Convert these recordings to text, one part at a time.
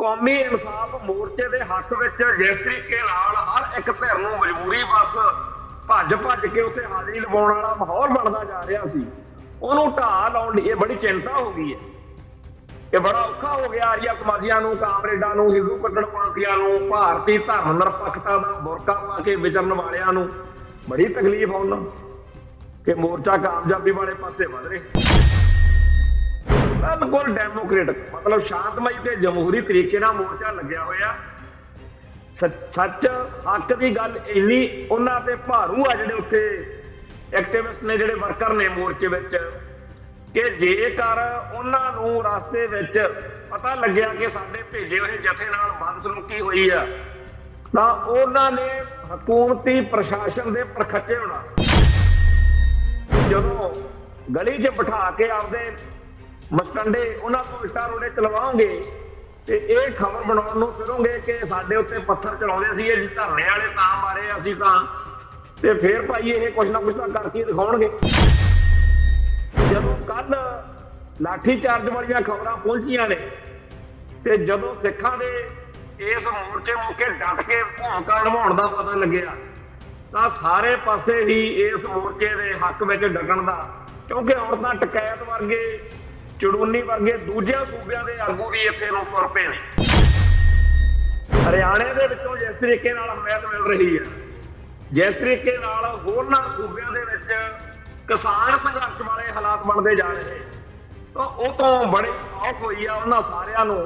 कौमी इंसाफ मोर्चे के हक में जिस तरीके हर एक धिर नूं मजबूरी बस भज भज के उत्थे हाजरी लवाउण वाला माहौल बनता जा रहा सी, उहनूं ढाह लाउण लई बड़ी चिंता हो गई है। ये बड़ा औखा हो गया आरिया समाजियां नूं, कामरेडां नूं, हिंदू कट्टरपंथियां नूं, भारती धर्म निरपक्षता दा बुरका पा के विचरण वालियां नूं बड़ी तकलीफ आउण कि मोर्चा कामयाबी वाले पासे वध रहा। बिल्कुल डेमोक्रेटिक मतलब शांतमई ते जमहूरी तरीके नाल मोर्चा लग्या होया। सच हक की गल इन्नी उन्हां ते भारू आ जिहड़े उत्थे एक्टिविस्ट ने, जिहड़े वर्कर ने मोर्चे विच, कि जेकर उन्हां नूं रास्ते विच पता लग्या कि साडे भेजे हुए जथे नाल बदसलूकी हुई है तां उन्हां ने हकूमती प्रशासन दे परखच्चे होना। जदों गली च बिठा के आपदे मस्टंडे उन्हां को इट्टा रोड़े चलवाओगे ते ये खबर बनाउण नूं फिरोगे कि साडे उत्ते पत्थर चलाउंदे सी, जी धरने वाले तां मारे असीं तां, ते फिर भाई ये कुछ ना कुछ तां करके दिखाउणगे। जदों कल लाठी चार्ज वाली खबरां पहुंचियां ने ते जदों सिखां दे इस मोर्चे मौके डट के भूमिका निभाउण दा पता लग्या तां सारे पासे ही इस मोर्चे दे हक विच डटण दा, क्योंकि हुण तां टकैत वर्गे, चड़ूनी वर्गे दूजे सूबियां दे आगू भी इत्थे नूं तुर पे ने। हरियाणे दे विचों जिस तरीके नाल हमायत मिल रही है, जिस तरीके नाल होरनां सूबियां दे विच किसान संघर्ष वाले हालात बनते जा रहे, तो उह तों बड़ी औख होई आ उन्हां सारिआं नूं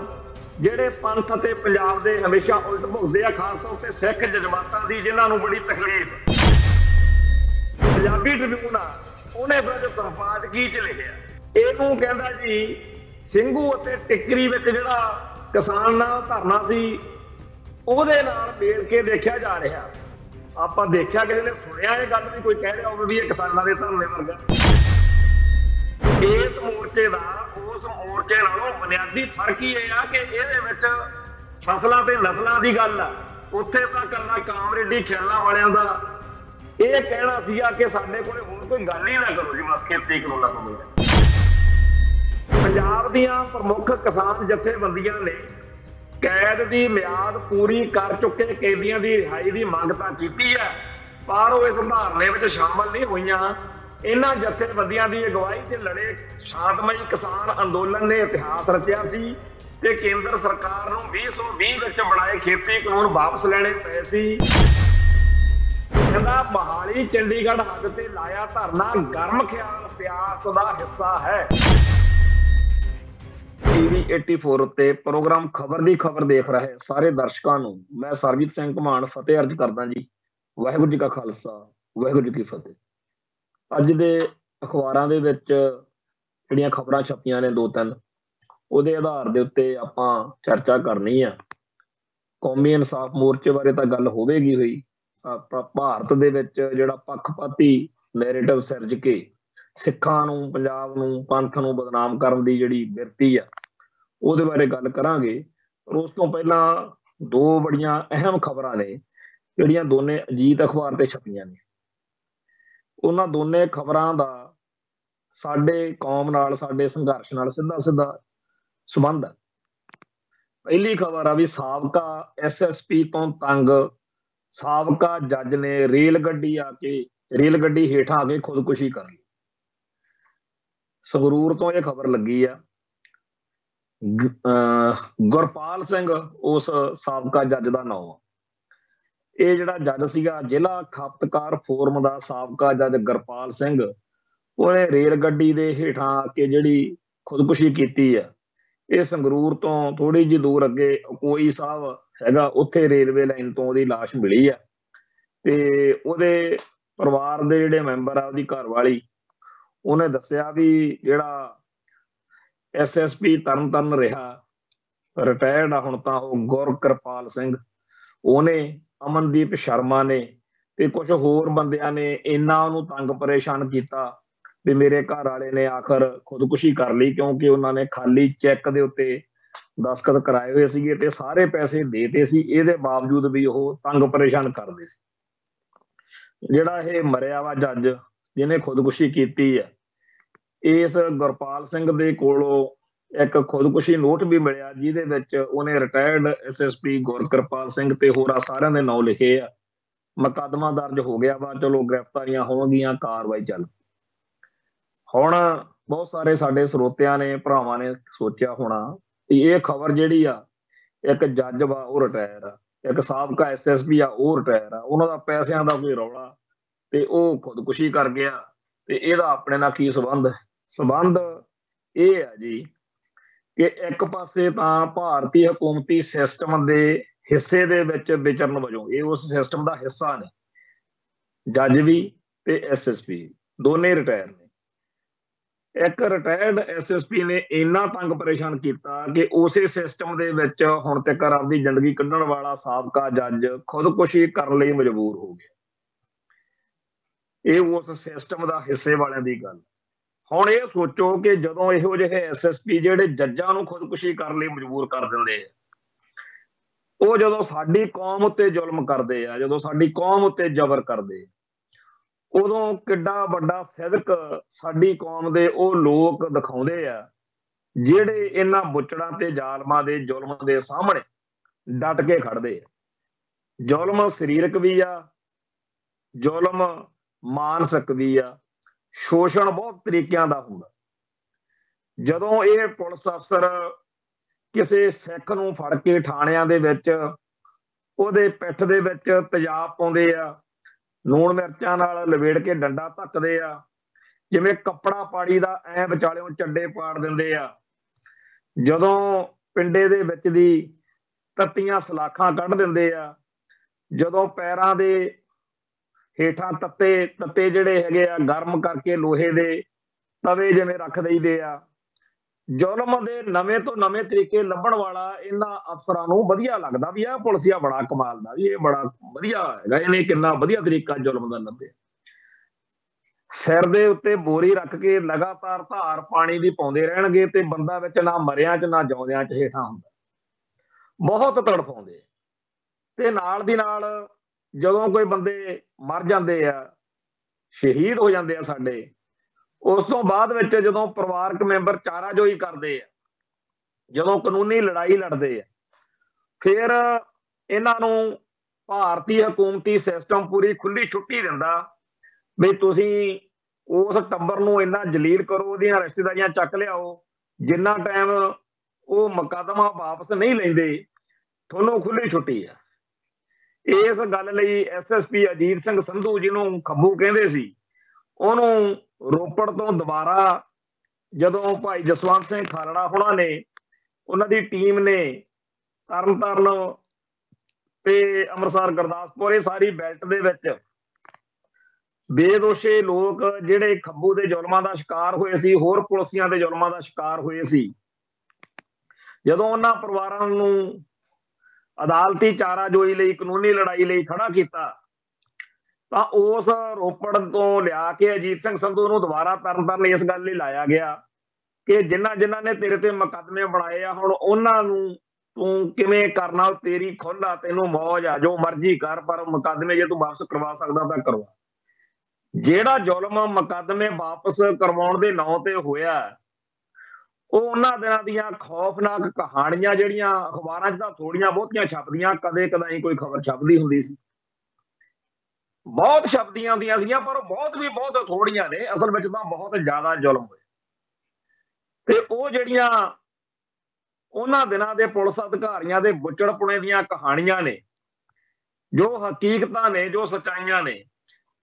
जिहड़े पंथ ते पंजाब दे हमेशा उलट भुगदे आ, खास तौर ते सिख जज्बातां दी जिन्हां नूं बड़ी तकलीफ। पंजाबी ट्रिब्यून आ उहने फिर संपादकी च लिखिआ, ਇਹਨੂੰ ਕਹਿੰਦਾ जी ਸਿੰਘੂ ਅਤੇ ਟਿੱਕਰੀ ਵਿੱਚ ਜਿਹੜਾ ਕਿਸਾਨ ਨਾਲ ਧਰਨਾ ਸੀ ਉਹਦੇ ਨਾਲ ਮੇਲ ਕੇ ਦੇਖਿਆ ਜਾ ਰਿਹਾ। ਆਪਾਂ ਦੇਖਿਆ ਕਿਸੇ ਨੇ ਸੁਣਿਆ ਇਹ ਗੱਲ ਵੀ ਕੋਈ ਕਹਿ ਰਿਹਾ ਹੋਵੇ ਵੀ ਇਹ ਕਿਸਾਨਾਂ ਦੇ ਧਰਨੇ ਵਰਗਾ। ਇਸ ਮੋਰਚੇ ਦਾ ਉਸ ਮੋਰਚੇ ਨਾਲੋਂ ਬੁਨਿਆਦੀ ਫਰਕ ਹੀ ਇਹ ਆ ਕਿ ਇਹਦੇ ਵਿੱਚ ਫਸਲਾਂ ਤੇ ਨਸਲਾਂ ਦੀ ਗੱਲ ਆ। ਉੱਥੇ ਤਾਂ ਕਰਨਾ ਕਾਮਰੇਡੀ ਖਿਆਲਾਂ ਵਾਲਿਆਂ ਦਾ ਇਹ ਕਹਿਣਾ ਸੀਗਾ ਕਿ ਸਾਡੇ ਕੋਲੇ ਹੋਰ ਕੋਈ ਗੱਲ ਹੀ ਨਾ ਕਰੋ ਜੀ, ਬਸ ਖੇਤੀ ਕਾਨੂੰਨਾਂ ਸਮਝੋ। पंजाब दीआं प्रमुख किसान जथेबंदियां ने कैद की मियाद पूरी कर चुके कैदियों की रिहाई की मंग तां कीती है, पर वो इस धारने में शामिल नहीं हुईयां। इन्हां जथेबंदियां की अगवाई च लड़े शांतमई किसान अंदोलन ने इतिहास रचिया सी ते केंद्र सरकार नूं 2020 विच बनाए खेती कानून वापस लैणे पए सी। कहंदा मोहाली चंडीगढ़ हद ते लाया धरना गर्म ख्याल सियासत का हिस्सा है। TV 84 उत्ते प्रोग्राम खबर दी खबर देख रहे सारे दर्शकों नूं मैं सरबजीत सिंह घुमान फतेह अर्ज करदा जी। वाहिगुरू जी का खालसा, वाहिगुरू जी की फतेह। अज दे अखबारां दे विच जिहड़ियां खबरां छपियां ने दो तीन, ਉਹਦੇ आधार ਦੇ ਉੱਤੇ ਆਪਾਂ चर्चा करनी ਆ। कौमी इंसाफ मोर्चे बारे ਤਾਂ ਗੱਲ ਹੋਵੇਗੀ ਹੋਈ। ਆਪਾਂ ਭਾਰਤ ਦੇ ਵਿੱਚ ਜਿਹੜਾ ਪੱਖਪਾਤੀ ਨੈਰੇਟਿਵ ਸਿਰਜ ਕੇ ਸਿੱਖਾਂ ਨੂੰ, ਪੰਜਾਬ ਨੂੰ, ਪੰਥ ਨੂੰ ਬਦਨਾਮ ਕਰਨ ਦੀ ਜਿਹੜੀ ਬਿਰਤੀ ਆ ਉਹਦੇ ਬਾਰੇ ਗੱਲ ਕਰਾਂਗੇ। ਪਰ ਉਸ ਤੋਂ ਪਹਿਲਾਂ ਦੋ ਬੜੀਆਂ ਅਹਿਮ ਖਬਰਾਂ ਨੇ ਜਿਹੜੀਆਂ ਦੋਨੇ ਅਜੀਤ ਅਖਬਾਰ ਤੇ ਛਪੀਆਂ ਨੇ। ਉਹਨਾਂ ਦੋਨੇ ਖਬਰਾਂ ਦਾ ਸਾਡੇ ਕੌਮ ਨਾਲ, ਸਾਡੇ ਸੰਘਰਸ਼ ਨਾਲ ਸਿੱਧਾ ਸਿੱਧਾ ਸੰਬੰਧ ਹੈ। ਪਹਿਲੀ ਖਬਰ ਆ ਵੀ ਸਾਬਕਾ SSP ਤੋਂ ਤੰਗ ਸਾਬਕਾ ਜੱਜ ਨੇ ਰੇਲ ਗੱਡੀ ਹੇਠਾਂ ਆ ਕੇ ਖੁਦਕੁਸ਼ੀ ਕਰ ਲਈ। ਸੰਗਰੂਰ ਤੋਂ ਇਹ ਖਬਰ ਲੱਗੀ ਆ। ਗੁਰਪਾਲ ਸਿੰਘ ਉਸ ਸਾਬਕਾ ਜੱਜ ਦਾ ਨਾਮ ਆ। ਇਹ ਜਿਹੜਾ ਜੱਜ ਸੀਗਾ ਜ਼ਿਲ੍ਹਾ ਖਪਤਕਾਰ ਫੋਰਮ ਦਾ ਸਾਬਕਾ ਜੱਜ ਗੁਰਪਾਲ ਸਿੰਘ, ਉਹਨੇ ਰੇਲ ਗੱਡੀ ਦੇ ਹੇਠਾਂ ਆ ਕੇ ਜਿਹੜੀ ਖੁਦਕੁਸ਼ੀ ਕੀਤੀ ਆ। ਇਹ ਸੰਗਰੂਰ ਤੋਂ ਥੋੜੀ ਜਿਹੀ ਦੂਰ ਅੱਗੇ ਕੋਈ ਸਾਹਿਬ ਹੈਗਾ, ਉੱਥੇ ਰੇਲਵੇ ਲਾਈਨ ਤੋਂ ਉਹਦੀ ਲਾਸ਼ ਮਿਲੀ ਆ। ਤੇ ਉਹਦੇ ਪਰਿਵਾਰ ਦੇ ਜਿਹੜੇ ਮੈਂਬਰ ਆ, ਉਹਦੀ ਘਰਵਾਲੀ, ਉਹਨੇ ਦੱਸਿਆ ਵੀ ਜਿਹੜਾ SSP ਤਰਨਤਾਰਨ ਰਿਹਾ, ਰਿਟਾਇਰਡ ਆ ਹੁਣ ਤਾਂ ਉਹ, ਗੁਰਕਿਰਪਾਲ ਸਿੰਘ, ਉਹਨੇ, ਅਮਨਦੀਪ ਸ਼ਰਮਾ ਨੇ ਤੇ ਕੁਝ ਹੋਰ ਬੰਦਿਆਂ ਨੇ ਇੰਨਾ ਉਹਨੂੰ ਤੰਗ ਪਰੇਸ਼ਾਨ ਕੀਤਾ ਵੀ ਮੇਰੇ ਘਰ ਵਾਲੇ ਨੇ ਆਖਰ ਖੁਦਕੁਸ਼ੀ ਕਰ ਲਈ, ਕਿਉਂਕਿ ਉਹਨਾਂ ਨੇ ਖਾਲੀ ਚੈੱਕ ਦੇ ਉੱਤੇ ਦਸਤਖਤ ਕਰਾਏ ਹੋਏ ਸੀਗੇ ਤੇ ਸਾਰੇ ਪੈਸੇ ਦੇਤੇ ਸੀ। ਇਹਦੇ ਬਾਵਜੂਦ ਵੀ ਉਹ ਤੰਗ ਪਰੇਸ਼ਾਨ ਕਰਦੇ ਸੀ। ਜਿਹੜਾ ਇਹ ਮਰਿਆ ਵਾ ਜੱਜ ਜਿਹਨੇ ਖੁਦਕੁਸ਼ੀ ਕੀਤੀ ਆ, ਇਸ ਗੁਰਪਾਲ ਸਿੰਘ ਦੇ ਕੋਲੋਂ ਇੱਕ ਖੁਦਕੁਸ਼ੀ ਨੋਟ ਵੀ ਮਿਲਿਆ ਜਿਹਦੇ ਵਿੱਚ ਉਹਨੇ ਰਿਟਾਇਰਡ ਐਸਐਸਪੀ ਗੁਰਕਿਰਪਾਲ ਸਿੰਘ ਤੇ ਹੋਰਾਂ ਸਾਰਿਆਂ ਦੇ ਨਾਂ ਲਿਖੇ ਆ। ਮੁਕੱਦਮਾ ਦਰਜ ਹੋ ਗਿਆ ਵਾ, ਚਲੋ ਗ੍ਰਿਫਤਾਰੀਆਂ ਹੋਣਗੀਆਂ, ਕਾਰਵਾਈ ਚੱਲ। ਹੁਣ ਬਹੁਤ ਸਾਰੇ ਸਾਡੇ ਸਰੋਤਿਆਂ ਨੇ, ਭਰਾਵਾਂ ਨੇ ਸੋਚਿਆ ਹੋਣਾ ਕਿ ਇਹ ਖਬਰ ਜਿਹੜੀ ਆ, ਇੱਕ ਜੱਜ ਵਾ ਉਹ ਰਿਟਾਇਰ ਆ, ਇੱਕ ਸਾਬਕਾ ਐਸਐਸਪੀ ਆ ਉਹ ਰਿਟਾਇਰ ਆ, ਉਹਨਾਂ ਦਾ ਪੈਸਿਆਂ ਦਾ ਕੋਈ ਰੌਲਾ ਤੇ ਉਹ ਖੁਦਕੁਸ਼ੀ ਕਰ ਗਿਆ, ਤੇ ਇਹਦਾ ਆਪਣੇ ਨਾਲ ਕੀ ਸੰਬੰਧ ਹੈ? ਸੰਬੰਧ ਇਹ ਹੈ ਜੀ ਕਿ ਇੱਕ ਪਾਸੇ ਤਾਂ ਭਾਰਤੀ ਹਕੂਮਤੀ ਸਿਸਟਮ ਦੇ ਹਿੱਸੇ ਦੇ ਵਿੱਚ ਵਿਚਰਨ ਵਜੋਂ ਇਹ ਉਸ ਸਿਸਟਮ ਦਾ ਹਿੱਸਾ ਨੇ, ਜੱਜ ਵੀ ਤੇ ਐਸਐਸਪੀ ਦੋਨੇ ਰਿਟਾਇਰ ਨੇ। ਇੱਕ ਰਿਟਾਇਰਡ ਐਸਐਸਪੀ ਨੇ ਇੰਨਾ ਤੰਗ ਪਰੇਸ਼ਾਨ ਕੀਤਾ ਕਿ ਉਸੇ ਸਿਸਟਮ ਦੇ ਵਿੱਚ ਹੁਣ ਤੱਕ ਆਪਦੀ ਜ਼ਿੰਦਗੀ ਕੱਢਣ ਵਾਲਾ ਸਾਬਕਾ ਜੱਜ ਖੁਦਕੁਸ਼ੀ ਕਰਨ ਲਈ ਮਜਬੂਰ ਹੋ ਗਿਆ। ਇਹ ਉਸ ਸਿਸਟਮ ਦਾ ਹਿੱਸੇ ਵਾਲਿਆਂ ਦੀ ਗੱਲ। ਹੁਣ ਇਹ ਸੋਚੋ ਕਿ ਜਦੋਂ ਇਹੋ ਜਿਹੇ ਐਸਐਸਪੀ ਜਿਹੜੇ ਜੱਜਾਂ ਨੂੰ ਖੁਦਕੁਸ਼ੀ ਕਰਨ ਲਈ ਮਜਬੂਰ ਕਰ ਦਿੰਦੇ ਆ, ਉਹ ਜਦੋਂ ਸਾਡੀ ਕੌਮ ਉੱਤੇ ਜ਼ੁਲਮ ਕਰਦੇ ਆ, ਜਦੋਂ ਸਾਡੀ ਕੌਮ ਉੱਤੇ ਜ਼ਬਰ ਕਰਦੇ, ਉਦੋਂ ਕਿੱਡਾ ਵੱਡਾ ਸਿਦਕ ਸਾਡੀ ਕੌਮ ਦੇ ਉਹ ਲੋਕ ਦਿਖਾਉਂਦੇ ਆ ਜਿਹੜੇ ਇਹਨਾਂ ਬੁੱਚੜਾਂ ਤੇ ਜ਼ਾਲਮਾਂ ਦੇ ਜ਼ੁਲਮ ਦੇ ਸਾਹਮਣੇ ਡਟ ਕੇ ਖੜਦੇ ਆ। ਜ਼ੁਲਮ ਸਰੀਰਕ ਵੀ ਆ, ਜ਼ੁਲਮ ਮਾਨਸਿਕ ਵੀ ਆ, ਸ਼ੋਸ਼ਣ ਬਹੁਤ ਤਰੀਕਿਆਂ ਦਾ ਹੁੰਦਾ। ਜਦੋਂ ਇਹ ਪੁਲਿਸ ਅਫਸਰ ਕਿਸੇ ਸਿੱਖ ਨੂੰ ਫੜ ਕੇ ਥਾਣਿਆਂ ਦੇ ਵਿੱਚ ਉਹਦੇ ਪਿੱਠ ਦੇ ਵਿੱਚ ਤੇਜ਼ਾਬ ਪਾਉਂਦੇ ਆ, ਲੂਣ ਮਿਰਚਾਂ ਨਾਲ ਲਵੇੜ ਕੇ ਡੰਡਾ ਧੱਕਦੇ ਆ, ਜਿਵੇਂ ਕੱਪੜਾ ਪਾੜੀ ਦਾ ਐ ਵਿਚਾਲਿਓਂ ਚੱਡੇ ਪਾੜ ਦਿੰਦੇ ਆ, ਜਦੋਂ ਪਿੰਡੇ ਦੇ ਵਿੱਚ ਦੀ ਤੱਤੀਆਂ ਸਲਾਖਾਂ ਕੱਢ ਦਿੰਦੇ ਆ, ਜਦੋਂ ਪੈਰਾਂ ਦੇ ਹੇਠਾਂ ਤੱਤੇ ਜਿਹੜੇ ਹੈਗੇ ਆ ਗਰਮ ਕਰਕੇ ਲੋਹੇ ਦੇ ਤਵੇ ਜਿਵੇਂ ਰੱਖ ਦਈਦੇ ਆ, ਜ਼ੁਲਮ ਦੇ ਨਵੇਂ ਤੋਂ ਨਵੇਂ ਤਰੀਕੇ ਲੱਭਣ ਵਾਲਾ ਇਹਨਾਂ ਅਫਸਰਾਂ ਨੂੰ ਵਧੀਆ ਲੱਗਦਾ ਵੀ ਇਹ ਪੁਲਿਸਿਆ ਬੜਾ ਕਮਾਲ ਦਾ, ਵੀ ਇਹ ਬੜਾ ਵਧੀਆ ਹੈਗਾ, ਇਹਨੇ ਕਿੰਨਾ ਵਧੀਆ ਤਰੀਕਾ ਜ਼ੁਲਮ ਦਾ ਲੱਭਿਆ। ਸਿਰ ਦੇ ਉੱਤੇ ਬੋਰੀ ਰੱਖ ਕੇ ਲਗਾਤਾਰ ਧਾਰ ਪਾਣੀ ਦੀ ਪਾਉਂਦੇ ਰਹਿਣਗੇ ਤੇ ਬੰਦਾ ਵਿੱਚ ਨਾ ਮਰਿਆਂ ਚ ਨਾ ਜਿਉਂਦਿਆਂ ਚ ਹੇਠਾਂ ਹੁੰਦਾ, ਬਹੁਤ ਤੜਫਾਉਂਦੇ। ਤੇ ਨਾਲ ਦੀ ਨਾਲ ਜਦੋਂ ਕੋਈ ਬੰਦੇ ਮਰ ਜਾਂਦੇ ਆ, ਸ਼ਹੀਦ ਹੋ ਜਾਂਦੇ ਆ ਸਾਡੇ, ਉਸ ਤੋਂ ਬਾਅਦ ਵਿੱਚ ਜਦੋਂ ਪਰਿਵਾਰਕ ਮੈਂਬਰ ਚਾਰਾਜੋਈ ਕਰਦੇ ਆ, ਜਦੋਂ ਕਾਨੂੰਨੀ ਲੜਾਈ ਲੜਦੇ ਆ, ਫਿਰ ਇਹਨਾਂ ਨੂੰ ਭਾਰਤੀ ਹਕੂਮਤੀ ਸਿਸਟਮ ਪੂਰੀ ਖੁੱਲੀ ਛੁੱਟੀ ਦਿੰਦਾ ਵੀ ਤੁਸੀਂ ਉਸ ਟੱਬਰ ਨੂੰ ਇੰਨਾ ਜਲੀਲ ਕਰੋ, ਉਹਦੀਆਂ ਰਿਸ਼ਤੇਦਾਰੀਆਂ ਚੱਕ ਲਿਆਓ, ਜਿੰਨਾ ਟਾਈਮ ਉਹ ਮੁਕੱਦਮਾ ਵਾਪਸ ਨਹੀਂ ਲੈਂਦੇ ਤੁਹਾਨੂੰ ਖੁੱਲੀ ਛੁੱਟੀ ਆ। ਇਸ ਗੱਲ ਲਈ ਐਸਐਸਪੀ ਅਜੀਤ ਸਿੰਘ ਸੰਧੂ, ਜਿਹਨੂੰ ਖੱਬੂ ਕਹਿੰਦੇ ਸੀ, ਉਹਨੂੰ ਰੋਪੜ ਤੋਂ ਦੁਬਾਰਾ ਜਦੋਂ ਭਾਈ ਜਸਵੰਤ ਸਿੰਘ ਖਾਲੜਾ ਹੋਣਾ ਨੇ, ਉਹਨਾਂ ਦੀ ਟੀਮ ਨੇ ਤਰਨਤਾਰਨ ਤੇ ਅੰਮ੍ਰਿਤਸਰ, ਗੁਰਦਾਸਪੁਰ, ਇਹ ਸਾਰੀ ਬੈਲਟ ਦੇ ਵਿੱਚ ਬੇਦੋਸ਼ੇ ਲੋਕ ਜਿਹੜੇ ਖੱਬੂ ਦੇ ਜ਼ੁਲਮਾਂ ਦਾ ਸ਼ਿਕਾਰ ਹੋਏ ਸੀ, ਹੋਰ ਪੁਲਿਸੀਆਂ ਦੇ ਜ਼ੁਲਮਾਂ ਦਾ ਸ਼ਿਕਾਰ ਹੋਏ ਸੀ, ਜਦੋਂ ਉਹਨਾਂ ਪਰਿਵਾਰਾਂ ਨੂੰ ਅਦਾਲਤੀ ਚਾਰਾਜੋਈ ਲਈ, ਕਾਨੂੰਨੀ ਲੜਾਈ ਲਈ ਖੜਾ ਕੀਤਾ, ਤਾਂ ਉਸ ਰੋਪੜ ਤੋਂ ਲਿਆ ਕੇ ਅਜੀਤ ਸਿੰਘ ਸੰਧੂ ਨੂੰ ਦੁਬਾਰਾ ਤਰਨਤਾਰਨ ਇਸ ਗੱਲ ਲਈ ਲਾਇਆ ਗਿਆ ਕਿ ਜਿਨ੍ਹਾਂ ਨੇ ਤੇਰੇ ਤੇ ਮੁਕੱਦਮੇ ਬਣਾਏ ਆ, ਹੁਣ ਉਹਨਾਂ ਨੂੰ ਤੂੰ ਕਿਵੇਂ ਕਰਨਾ, ਤੇਰੀ ਖੁੱਲ੍ਹ ਆ, ਤੈਨੂੰ ਮੌਜ ਆ, ਜੋ ਮਰਜ਼ੀ ਕਰ, ਪਰ ਮੁਕੱਦਮੇ ਜੇ ਤੂੰ ਵਾਪਸ ਕਰਵਾ ਸਕਦਾ ਤਾਂ ਕਰਵਾ। ਜਿਹੜਾ ਜ਼ੁਲਮ ਮੁਕੱਦਮੇ ਵਾਪਸ ਕਰਵਾਉਣ ਦੇ ਨਾਂ ਤੇ ਹੋਇਆ, ਉਹ ਉਹਨਾਂ ਦਿਨਾਂ ਦੀਆਂ ਖੌਫਨਾਕ ਕਹਾਣੀਆਂ ਜਿਹੜੀਆਂ ਅਖਬਾਰਾਂ 'ਚ ਤਾਂ ਥੋੜੀਆਂ ਬਹੁਤੀਆਂ ਛਪਦੀਆਂ, ਕਦੇ ਕਦਾਈ ਕੋਈ ਖਬਰ ਛਪਦੀ ਹੁੰਦੀ ਸੀ, ਬਹੁਤ ਛਪਦੀਆਂ ਹੁੰਦੀਆਂ ਸੀਗੀਆਂ, ਪਰ ਉਹ ਬਹੁਤ ਥੋੜੀਆਂ ਨੇ, ਅਸਲ ਵਿੱਚ ਤਾਂ ਬਹੁਤ ਜ਼ਿਆਦਾ ਜ਼ੁਲਮ ਹੋਏ। ਤੇ ਉਹ ਜਿਹੜੀਆਂ ਉਹਨਾਂ ਦਿਨਾਂ ਦੇ ਪੁਲਿਸ ਅਧਿਕਾਰੀਆਂ ਦੇ ਬੁੱਚੜਪੁਣੇ ਦੀਆਂ ਕਹਾਣੀਆਂ ਨੇ, ਜੋ ਹਕੀਕਤਾਂ ਨੇ, ਜੋ ਸੱਚਾਈਆਂ ਨੇ,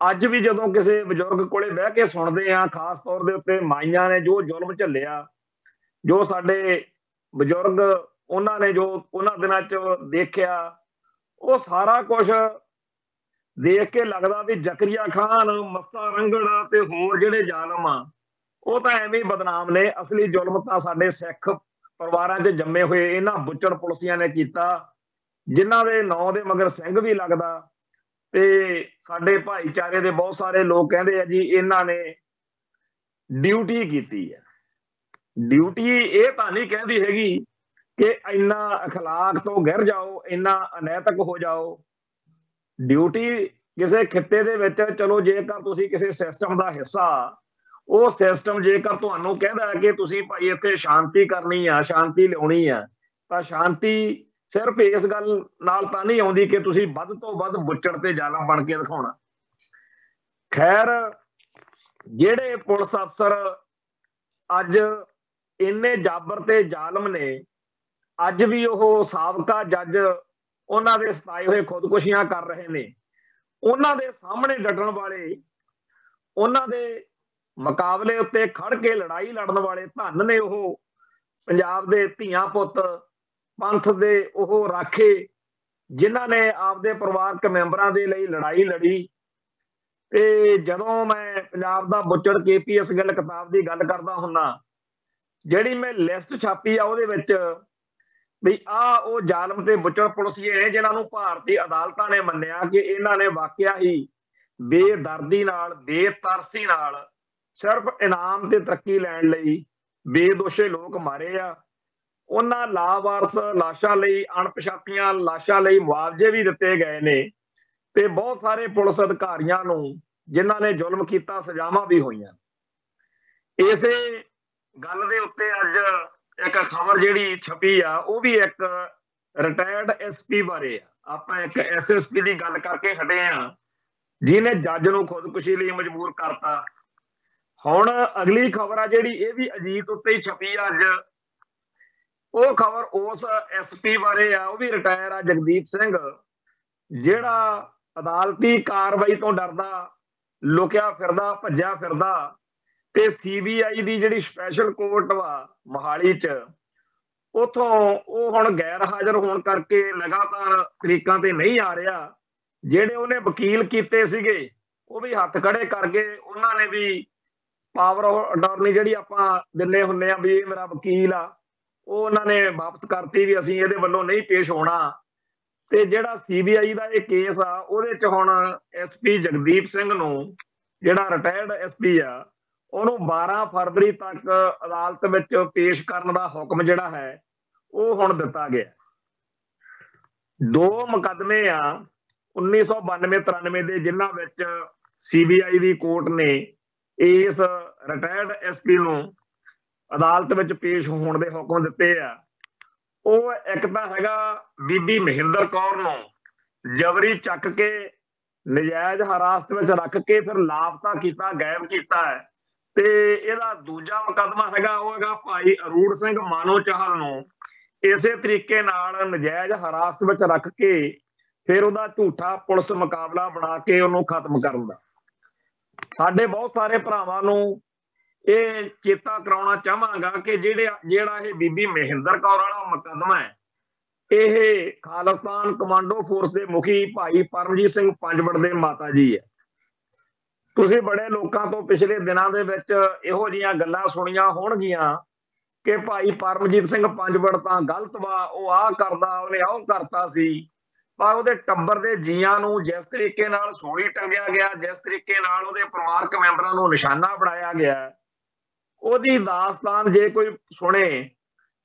ਅੱਜ ਵੀ ਜਦੋਂ ਕਿਸੇ ਬਜ਼ੁਰਗ ਕੋਲੇ ਬਹਿ ਕੇ ਸੁਣਦੇ ਆ, ਖਾਸ ਤੌਰ ਦੇ ਉੱਤੇ ਮਾਈਆਂ ਨੇ ਜੋ ਜ਼ੁਲਮ ਝੱਲਿਆ, ਜੋ ਸਾਡੇ ਬਜ਼ੁਰਗ ਉਹਨਾਂ ਨੇ ਜੋ ਉਹਨਾਂ ਦਿਨਾਂ 'ਚ ਦੇਖਿਆ, ਉਹ ਸਾਰਾ ਕੁਝ ਦੇਖ ਕੇ ਲੱਗਦਾ ਵੀ ਜ਼ਕਰੀਆ ਖਾਨ, ਮੱਸਾ ਰੰਗੜ ਤੇ ਹੋਰ ਜਿਹੜੇ ਜ਼ਾਲਮ ਆ, ਉਹ ਤਾਂ ਐਵੇਂ ਹੀ ਬਦਨਾਮ ਨੇ। ਅਸਲੀ ਜ਼ੁਲਮ ਤਾਂ ਸਾਡੇ ਸਿੱਖ ਪਰਿਵਾਰਾਂ 'ਚ ਜੰਮੇ ਹੋਏ ਇਹਨਾਂ ਬੁੱਚੜ ਪੁਲਿਸੀਆਂ ਨੇ ਕੀਤਾ, ਜਿਨ੍ਹਾਂ ਦੇ ਨਾਂ ਦੇ ਮਗਰ ਸਿੰਘ ਵੀ ਲੱਗਦਾ। ਤੇ ਸਾਡੇ ਭਾਈਚਾਰੇ ਦੇ ਬਹੁਤ ਸਾਰੇ ਲੋਕ ਕਹਿੰਦੇ ਆ ਜੀ ਇਹਨਾਂ ਨੇ ਡਿਊਟੀ ਕੀਤੀ ਹੈ। ਡਿਊਟੀ ਇਹ ਤਾਂ ਨਹੀਂ ਕਹਿੰਦੀ ਹੈਗੀ ਕਿ ਇੰਨਾ ਅਖਲਾਕ ਤੋਂ ਗਿਰ ਜਾਓ, ਇੰਨਾ ਅਨੈਤਿਕ ਹੋ ਜਾਓ। ਡਿਊਟੀ ਕਿਸੇ ਖਿੱਤੇ ਦੇ ਵਿੱਚ, ਚਲੋ ਜੇਕਰ ਤੁਸੀਂ ਕਿਸੇ ਸਿਸਟਮ ਦਾ ਹਿੱਸਾ, ਉਹ ਸਿਸਟਮ ਜੇਕਰ ਤੁਹਾਨੂੰ ਕਹਿੰਦਾ ਕਿ ਤੁਸੀਂ ਭਾਈ ਇੱਥੇ ਸ਼ਾਂਤੀ ਕਰਨੀ ਆ, ਸ਼ਾਂਤੀ ਲਿਆਉਣੀ ਆ, ਤਾਂ ਸ਼ਾਂਤੀ ਸਿਰਫ ਇਸ ਗੱਲ ਨਾਲ ਤਾਂ ਨਹੀਂ ਆਉਂਦੀ ਕਿ ਤੁਸੀਂ ਵੱਧ ਤੋਂ ਵੱਧ ਬੁੱਚੜ ਤੇ ਜ਼ਾਲਮ ਬਣ ਕੇ ਦਿਖਾਉਣਾ। ਖੈਰ, ਜਿਹੜੇ ਪੁਲਿਸ ਅਫਸਰ ਅੱਜ ਇੰਨੇ ਜਾਬਰ ਤੇ ਜ਼ਾਲਮ ਨੇ, ਅੱਜ ਵੀ ਉਹ ਸਾਬਕਾ ਜੱਜ ਉਹਨਾਂ ਦੇ ਸਤਾਏ ਹੋਏ ਖੁਦਕੁਸ਼ੀਆਂ ਕਰ ਰਹੇ ਨੇ। ਉਹਨਾਂ ਦੇ ਸਾਹਮਣੇ ਡਟਣ ਵਾਲੇ, ਉਹਨਾਂ ਦੇ ਮੁਕਾਬਲੇ ਉੱਤੇ ਖੜ ਕੇ ਲੜਾਈ ਲੜਨ ਵਾਲੇ ਧੰਨ ਨੇ ਉਹ ਪੰਜਾਬ ਦੇ ਧੀਆਂ ਪੁੱਤ, ਪੰਥ ਦੇ ਉਹ ਰਾਖੇ, ਜਿਨ੍ਹਾਂ ਨੇ ਆਪਦੇ ਪਰਿਵਾਰਕ ਮੈਂਬਰਾਂ ਦੇ ਲਈ ਲੜਾਈ ਲੜੀ। ਤੇ ਜਦੋਂ ਮੈਂ ਪੰਜਾਬ ਦਾ ਬੁੱਚੜ KPS ਗਿੱਲ ਕਿਤਾਬ ਦੀ ਗੱਲ ਕਰਦਾ ਹੁੰਨਾ, ਜਿਹੜੀ ਮੈਂ ਲਿਸਟ ਛਾਪੀ ਆ ਉਹਦੇ ਵਿੱਚ ਵੀ ਆ ਉਹ ਜ਼ਾਲਮ ਤੇ ਬੁੱਚੜ ਪੁਲਿਸੀਏ ਨੇ ਜਿਨ੍ਹਾਂ ਨੂੰ ਭਾਰਤੀ ਅਦਾਲਤਾਂ ਨੇ ਮੰਨਿਆ ਕਿ ਇਹਨਾਂ ਨੇ ਵਾਕਿਆ ਹੀ ਬੇਦਰਦੀ ਨਾਲ, ਬੇਤਰਸੀ ਨਾਲ, ਸਿਰਫ ਇਨਾਮ ਤੇ ਤਰੱਕੀ ਲੈਣ ਲਈ ਬੇਦੋਸ਼ੇ ਲੋਕ ਮਾਰੇ ਆ। ਉਹਨਾਂ ਲਾਵਾਰਸ ਲਾਸ਼ਾਂ ਲਈ, ਅਣਪਛਾਤੀਆਂ ਲਾਸ਼ਾਂ ਲਈ ਮੁਆਵਜ਼ੇ ਵੀ ਦਿੱਤੇ ਗਏ ਨੇ, ਤੇ ਬਹੁਤ ਸਾਰੇ ਪੁਲਿਸ ਅਧਿਕਾਰੀਆਂ ਨੂੰ ਜਿਨ੍ਹਾਂ ਨੇ ਜ਼ੁਲਮ ਕੀਤਾ ਸਜ਼ਾਵਾਂ ਵੀ ਹੋਈਆਂ। ਇਸੇ ਗੱਲ ਦੇ ਉੱਤੇ ਅੱਜ ਇੱਕ ਖਬਰ ਜਿਹੜੀ ਛਪੀ ਆ ਉਹ ਵੀ ਇੱਕ ਰਿਟਾਇਰਡ SP ਬਾਰੇ ਆ। ਆਪਾਂ ਇੱਕ SSP ਦੀ ਗੱਲ ਕਰਕੇ ਹਟੇ ਆ ਜਿਹਨੇ ਜੱਜ ਨੂੰ ਖੁਦਕੁਸ਼ੀ ਲਈ ਮਜਬੂਰ ਕਰਤਾ। ਹੁਣ ਅਗਲੀ ਖਬਰ ਆ ਜਿਹੜੀ, ਇਹ ਵੀ ਅਜੀਤ ਉੱਤੇ ਹੀ ਛਪੀ ਆ ਅੱਜ। ਉਹ ਖਬਰ ਉਸ SP ਬਾਰੇ ਆ, ਉਹ ਵੀ ਰਿਟਾਇਰ ਆ, ਜਗਦੀਪ ਸਿੰਘ, ਜਿਹੜਾ ਅਦਾਲਤੀ ਕਾਰਵਾਈ ਤੋਂ ਡਰਦਾ, ਲੁਕਿਆ ਫਿਰਦਾ, ਭੱਜਿਆ ਫਿਰਦਾ, ਤੇ CBI ਦੀ ਜਿਹੜੀ ਸਪੈਸ਼ਲ ਕੋਰਟ ਵਾ ਮੋਹਾਲੀ 'ਚ, ਉਥੋਂ ਉਹ ਹੁਣ ਗੈਰ ਹਾਜ਼ਰ ਹੋਣ ਕਰਕੇ ਲਗਾਤਾਰ ਤਰੀਕਾਂ ਤੇ ਨਹੀਂ ਆ ਰਿਹਾ। ਜਿਹੜੇ ਉਹਨੇ ਵਕੀਲ ਕੀਤੇ ਸੀਗੇ ਉਹ ਵੀ ਹੱਥ ਖੜੇ ਕਰ ਗਏ। ਉਹਨਾਂ ਨੇ ਵੀ ਪਾਵਰ ਆਫ ਅਟਾਰਨੀ ਜਿਹੜੀ ਆਪਾਂ ਦਿੰਦੇ ਹੁੰਦੇ ਆ ਵੀ ਇਹ ਮੇਰਾ ਵਕੀਲ ਆ, ਉਹ ਉਹਨਾਂ ਨੇ ਵਾਪਸ ਕਰਤੀ ਵੀ ਅਸੀਂ ਇਹਦੇ ਵੱਲੋਂ ਨਹੀਂ ਪੇਸ਼ ਹੋਣਾ। ਤੇ ਜਿਹੜਾ CBI ਦਾ ਇਹ ਕੇਸ ਆ ਉਹਦੇ 'ਚ ਹੁਣ SP ਜਗਦੀਪ ਸਿੰਘ ਨੂੰ, ਜਿਹੜਾ ਰਿਟਾਇਰਡ SP ਆ, ਉਹਨੂੰ 12 ਫਰਵਰੀ ਤੱਕ ਅਦਾਲਤ ਵਿੱਚ ਪੇਸ਼ ਕਰਨ ਦਾ ਹੁਕਮ ਜਿਹੜਾ ਹੈ ਉਹ ਹੁਣ ਦਿੱਤਾ ਗਿਆ। 2 ਮੁਕੱਦਮੇ ਆ 1992-93 ਦੇ, ਜਿਨ੍ਹਾਂ ਵਿੱਚ CBI ਦੀ ਕੋਰਟ ਨੇ ਇਸ ਰਿਟਾਇਰਡ SP ਨੂੰ ਅਦਾਲਤ ਵਿੱਚ ਪੇਸ਼ ਹੋਣ ਦੇ ਹੁਕਮ ਦਿੱਤੇ ਆ। ਉਹ ਇੱਕ ਤਾਂ ਹੈਗਾ ਬੀਬੀ ਮਹਿੰਦਰ ਕੌਰ ਨੂੰ ਜਬਰੀ ਚੱਕ ਕੇ ਨਜਾਇਜ਼ ਹਿਰਾਸਤ ਵਿੱਚ ਰੱਖ ਕੇ ਫਿਰ ਲਾਪਤਾ ਕੀਤਾ, ਗਾਇਬ ਕੀਤਾ ਹੈ। ਤੇ ਇਹਦਾ ਦੂਜਾ ਮੁਕੱਦਮਾ ਹੈਗਾ, ਉਹ ਹੈਗਾ ਭਾਈ ਅਰੂੜ ਸਿੰਘ ਮਾਨੋ ਚਾਹਲ ਨੂੰ ਇਸੇ ਤਰੀਕੇ ਨਾਲ ਨਜਾਇਜ਼ ਹਿਰਾਸਤ ਵਿੱਚ ਰੱਖ ਕੇ ਫਿਰ ਉਹਦਾ ਝੂਠਾ ਪੁਲਿਸ ਮੁਕਾਬਲਾ ਬਣਾ ਕੇ ਉਹਨੂੰ ਖਤਮ ਕਰਨ ਦਾ। ਸਾਡੇ ਬਹੁਤ ਸਾਰੇ ਭਰਾਵਾਂ ਨੂੰ ਇਹ ਚੇਤਾ ਕਰਾਉਣਾ ਚਾਹਾਂਗਾ ਕਿ ਜਿਹੜਾ ਇਹ ਬੀਬੀ ਮਹਿੰਦਰ ਕੌਰ ਵਾਲਾ ਮੁਕੱਦਮਾ ਹੈ, ਇਹ ਖਾਲਿਸਤਾਨ ਕਮਾਂਡੋ ਫੋਰਸ ਦੇ ਮੁਖੀ ਭਾਈ ਪਰਮਜੀਤ ਸਿੰਘ ਪੰਜਵੜ ਦੇ ਮਾਤਾ ਜੀ ਹੈ। ਤੁਸੀਂ ਬੜੇ ਲੋਕਾਂ ਤੋਂ ਪਿਛਲੇ ਦਿਨਾਂ ਦੇ ਵਿੱਚ ਇਹੋ ਜਿਹੀਆਂ ਗੱਲਾਂ ਸੁਣੀਆਂ ਹੋਣਗੀਆਂ ਕਿ ਭਾਈ ਪਰਮਜੀਤ ਸਿੰਘ ਪੰਜਵੜ ਤਾਂ ਗਲਤ ਵਾ, ਉਹ ਆਹ ਕਰਦਾ, ਉਹਨੇ ਉਹ ਕਰਤਾ ਸੀ। ਪਰ ਉਹਦੇ ਟੱਬਰ ਦੇ ਜੀਆਂ ਨੂੰ ਜਿਸ ਤਰੀਕੇ ਨਾਲ ਸੂਲੀ ਟੰਗਿਆ ਗਿਆ, ਜਿਸ ਤਰੀਕੇ ਨਾਲ ਉਹਦੇ ਪਰਿਵਾਰਕ ਮੈਂਬਰਾਂ ਨੂੰ ਨਿਸ਼ਾਨਾ ਬਣਾਇਆ ਗਿਆ, ਉਹਦੀ ਦਾਸਤਾਨ ਜੇ ਕੋਈ ਸੁਣੇ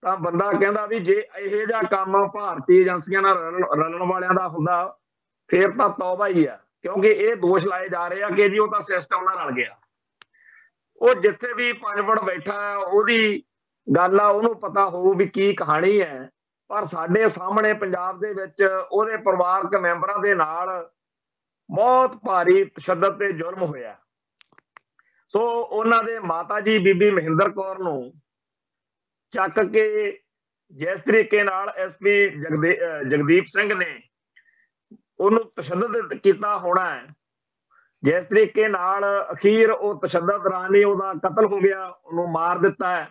ਤਾਂ ਬੰਦਾ ਕਹਿੰਦਾ ਵੀ ਜੇ ਇਹੋ ਜਿਹਾ ਕੰਮ ਭਾਰਤੀ ਏਜੰਸੀਆਂ ਨਾਲ ਰਲਣ ਵਾਲਿਆਂ ਦਾ ਹੁੰਦਾ ਫਿਰ ਤਾਂ ਤੌਬਾ ਹੀ ਆ। ਕਿਉਂਕਿ ਇਹ ਦੋਸ਼ ਲਾਏ ਜਾ ਰਹੇ ਆ ਕਿ ਜੀ ਉਹ ਤਾਂ ਸਿਸਟਮ ਨਾਲ ਰਲ ਗਿਆ। ਉਹ ਜਿੱਥੇ ਵੀ ਪੰਜਵੜ ਬੈਠਾ ਹੈ ਉਹਦੀ ਗੱਲ ਆ, ਉਹਨੂੰ ਪਤਾ ਹੋਊ ਵੀ ਕੀ ਕਹਾਣੀ ਹੈ। ਪਰ ਸਾਡੇ ਸਾਹਮਣੇ ਪੰਜਾਬ ਦੇ ਵਿੱਚ ਉਹਦੇ ਪਰਿਵਾਰਕ ਮੈਂਬਰਾਂ ਦੇ ਨਾਲ ਬਹੁਤ ਭਾਰੀ ਤਸ਼ੱਦਦ ਤੇ ਜ਼ੁਲਮ ਹੋਇਆ। ਸੋ ਉਹਨਾਂ ਦੇ ਮਾਤਾ ਜੀ ਬੀਬੀ ਮਹਿੰਦਰ ਕੌਰ ਨੂੰ ਚੱਕ ਕੇ ਜਿਸ ਤਰੀਕੇ ਨਾਲ SP ਜਗਦੀਪ ਸਿੰਘ ਨੇ ਉਹਨੂੰ ਤਸ਼ੱਦਦ ਕੀਤਾ ਹੋਣਾ ਹੈ, ਜਿਸ ਤਰੀਕੇ ਨਾਲ ਅਖੀਰ ਉਹ ਤਸ਼ੱਦਦ ਦੌਰਾਨ ਹੀ ਉਹਦਾ ਕਤਲ ਹੋ ਗਿਆ, ਉਹਨੂੰ ਮਾਰ ਦਿੱਤਾ ਹੈ।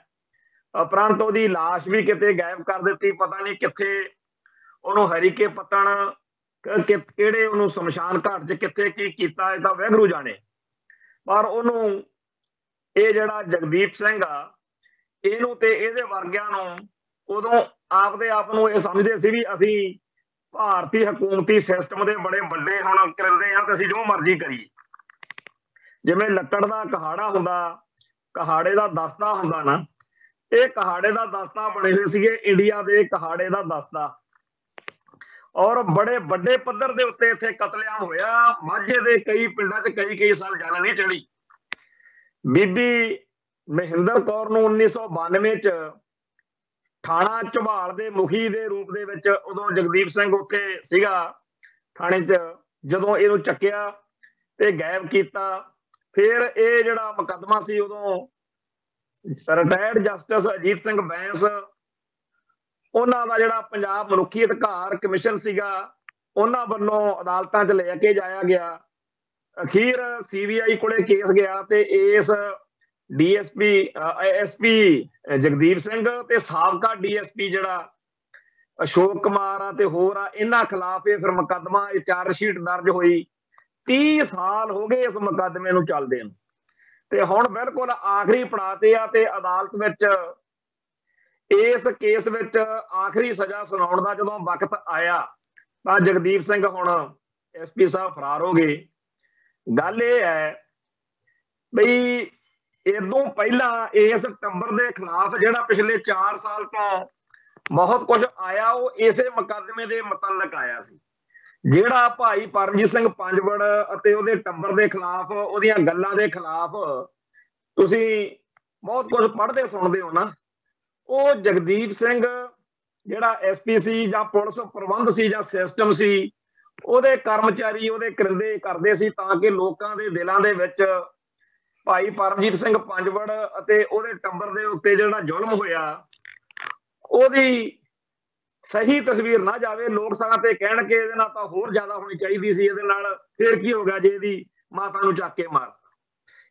ਉਪਰੰਤ ਉਹਦੀ ਲਾਸ਼ ਵੀ ਕਿਤੇ ਗਾਇਬ ਕਰ ਦਿੱਤੀ, ਪਤਾ ਨਹੀਂ ਕਿੱਥੇ ਉਹਨੂੰ ਹਰੀਕੇ ਪੱਤਣ ਕਿਹੜੇ ਉਹਨੂੰ ਸ਼ਮਸ਼ਾਨ ਘਾਟ 'ਚ ਕਿੱਥੇ ਕੀ ਕੀਤਾ, ਇਹ ਤਾਂ ਵਾਹਿਗੁਰੂ ਜਾਣੇ। ਪਰ ਉਹਨੂੰ ਇਹ ਜਿਹੜਾ ਜਗਦੀਪ ਸਿੰਘ ਆ, ਇਹਨੂੰ ਤੇ ਇਹਦੇ ਵਰਗਿਆਂ ਨੂੰ ਉਦੋਂ ਆਪਦੇ ਆਪ ਨੂੰ ਇਹ ਸਮਝਦੇ ਸੀ ਵੀ ਅਸੀਂ ਭਾਰਤੀ ਹਕੂਮਤੀ ਸਿਸਟਮ ਦੇ ਬੜੇ ਵੱਡੇ ਹੁਣ ਕਰਿੰਦੇ ਆ ਤੇ ਅਸੀਂ ਜੋ ਮਰਜ਼ੀ ਕਰੀਏ। ਜਿਵੇਂ ਲੱਕੜ ਦਾ ਕਹਾੜਾ ਹੁੰਦਾ, ਕਹਾੜੇ ਦਾ ਦਸਤਾ ਹੁੰਦਾ ਨਾ, ਇਹ ਕਹਾੜੇ ਦਾ ਦਸਤਾ ਬਣੇ ਹੋਏ ਸੀਗੇ, ਇੰਡੀਆ ਦੇ ਕਹਾੜੇ ਦਾ ਦਸਤਾ। ਔਰ ਬੜੇ ਵੱਡੇ ਪੱਧਰ ਦੇ ਉੱਤੇ ਇੱਥੇ ਕਤਲੇਆਮ ਹੋਇਆ। ਮਾਝੇ ਦੇ ਕਈ ਪਿੰਡਾਂ 'ਚ ਕਈ ਸਾਲ ਜਾਨ ਨਹੀਂ ਚੜੀ। ਬੀਬੀ ਮਹਿੰਦਰ ਕੌਰ ਨੂੰ 1992 ਚ ਥਾਣਾ ਝਬਾਲ ਦੇ ਮੁਖੀ ਦੇ ਰੂਪ ਦੇ ਵਿੱਚ ਉਦੋਂ ਜਗਦੀਪ ਸਿੰਘ ਉੱਥੇ ਸੀਗਾ ਥਾਣੇ 'ਚ, ਜਦੋਂ ਇਹਨੂੰ ਚੱਕਿਆ ਤੇ ਗਾਇਬ ਕੀਤਾ। ਫਿਰ ਇਹ ਜਿਹੜਾ ਮੁਕੱਦਮਾ ਸੀ ਉਦੋਂ ਰਿਟਾਇਰਡ ਜਸਟਿਸ ਅਜੀਤ ਸਿੰਘ ਬੈਂਸ ਉਹਨਾਂ ਦਾ ਜਿਹੜਾ ਪੰਜਾਬ ਮਨੁੱਖੀ ਅਧਿਕਾਰ ਕਮਿਸ਼ਨ ਸੀਗਾ ਉਹਨਾਂ ਵੱਲੋਂ ਅਦਾਲਤਾਂ 'ਚ ਲੈ ਕੇ ਜਾਇਆ ਗਿਆ। ਅਖੀਰ CBI ਕੋਲੇ ਕੇਸ ਗਿਆ ਤੇ ਇਸ DSP ASP ਜਗਦੀਪ ਸਿੰਘ ਤੇ ਸਾਬਕਾ DSP ਜਿਹੜਾ ਅਸ਼ੋਕ ਕੁਮਾਰ ਆ ਤੇ ਹੋਰ ਆ, ਇਹਨਾਂ ਖਿਲਾਫ ਇਹ ਫਿਰ ਮੁਕੱਦਮਾ ਇਹ ਚਾਰਜਸ਼ੀਟ ਦਰਜ ਹੋਈ। 30 ਸਾਲ ਹੋ ਗਏ ਇਸ ਮੁਕੱਦਮੇ ਨੂੰ ਚੱਲਦੇ ਨੂੰ ਤੇ ਹੁਣ ਬਿਲਕੁਲ ਆਖਰੀ ਪੜਾਅ ਤੇ ਆ ਤੇ ਅਦਾਲਤ ਵਿੱਚ ਇਸ ਕੇਸ ਵਿੱਚ ਆਖਰੀ ਸਜ਼ਾ ਸੁਣਾਉਣ ਦਾ ਜਦੋਂ ਵਕਤ ਆਇਆ ਤਾਂ ਜਗਦੀਪ ਸਿੰਘ ਹੁਣ SP ਸਾਹਿਬ ਫਰਾਰ ਹੋ ਗਏ। ਗੱਲ ਇਹ ਹੈ ਬਈ ਇਦੋਂ ਪਹਿਲਾਂ ਇਸ ਟੱਬਰ ਦੇ ਖਿਲਾਫ ਜਿਹੜਾ ਪਿਛਲੇ 4 ਸਾਲ ਤੋਂ ਬਹੁਤ ਕੁਝ ਆਇਆ ਉਹ ਇਸੇ ਮੁਕੱਦਮੇ ਦੇ ਮੁਤਲਕ ਆਇਆ ਸੀ। ਜਿਹੜਾ ਭਾਈ ਪਰਮਜੀਤ ਸਿੰਘ ਪੰਜਵੜ ਅਤੇ ਉਹਦੇ ਟੱਬਰ ਦੇ ਖਿਲਾਫ ਉਹਦੀਆਂ ਗੱਲਾਂ ਦੇ ਖਿਲਾਫ ਤੁਸੀਂ ਬਹੁਤ ਕੁਝ ਪੜ੍ਹਦੇ ਸੁਣਦੇ ਹੋ ਨਾ, ਉਹ ਜਗਦੀਪ ਸਿੰਘ ਜਿਹੜਾ SP ਸੀ ਜਾਂ ਪੁਲਿਸ ਪ੍ਰਬੰਧ ਸੀ ਜਾਂ ਸਿਸਟਮ ਸੀ, ਉਹਦੇ ਕਰਮਚਾਰੀ ਉਹਦੇ ਕਰਿੰਦੇ ਕਰਦੇ ਸੀ ਤਾਂ ਕਿ ਲੋਕਾਂ ਦੇ ਦਿਲਾਂ ਦੇ ਵਿੱਚ ਭਾਈ ਪਰਮਜੀਤ ਸਿੰਘ ਪੰਜਵੜ ਅਤੇ ਉਹਦੇ ਟੱਬਰ ਦੇ ਉੱਤੇ ਜਿਹੜਾ ਜ਼ੁਲਮ ਹੋਇਆ ਉਹਦੀ ਸਹੀ ਤਸਵੀਰ ਨਾ ਜਾਵੇ। ਲੋਕ ਸਭਾ ਤੇ ਕਹਿਣ ਕਿ ਇਹਦੇ ਨਾਲ ਤਾਂ ਹੋਰ ਜ਼ਿਆਦਾ ਹੋਣੀ ਚਾਹੀਦੀ ਸੀ, ਇਹਦੇ ਨਾਲ ਫਿਰ ਕੀ ਹੋ ਗਿਆ ਜੇ ਇਹਦੀ ਮਾਤਾ ਨੂੰ ਚੱਕ ਕੇ ਮਾਰ।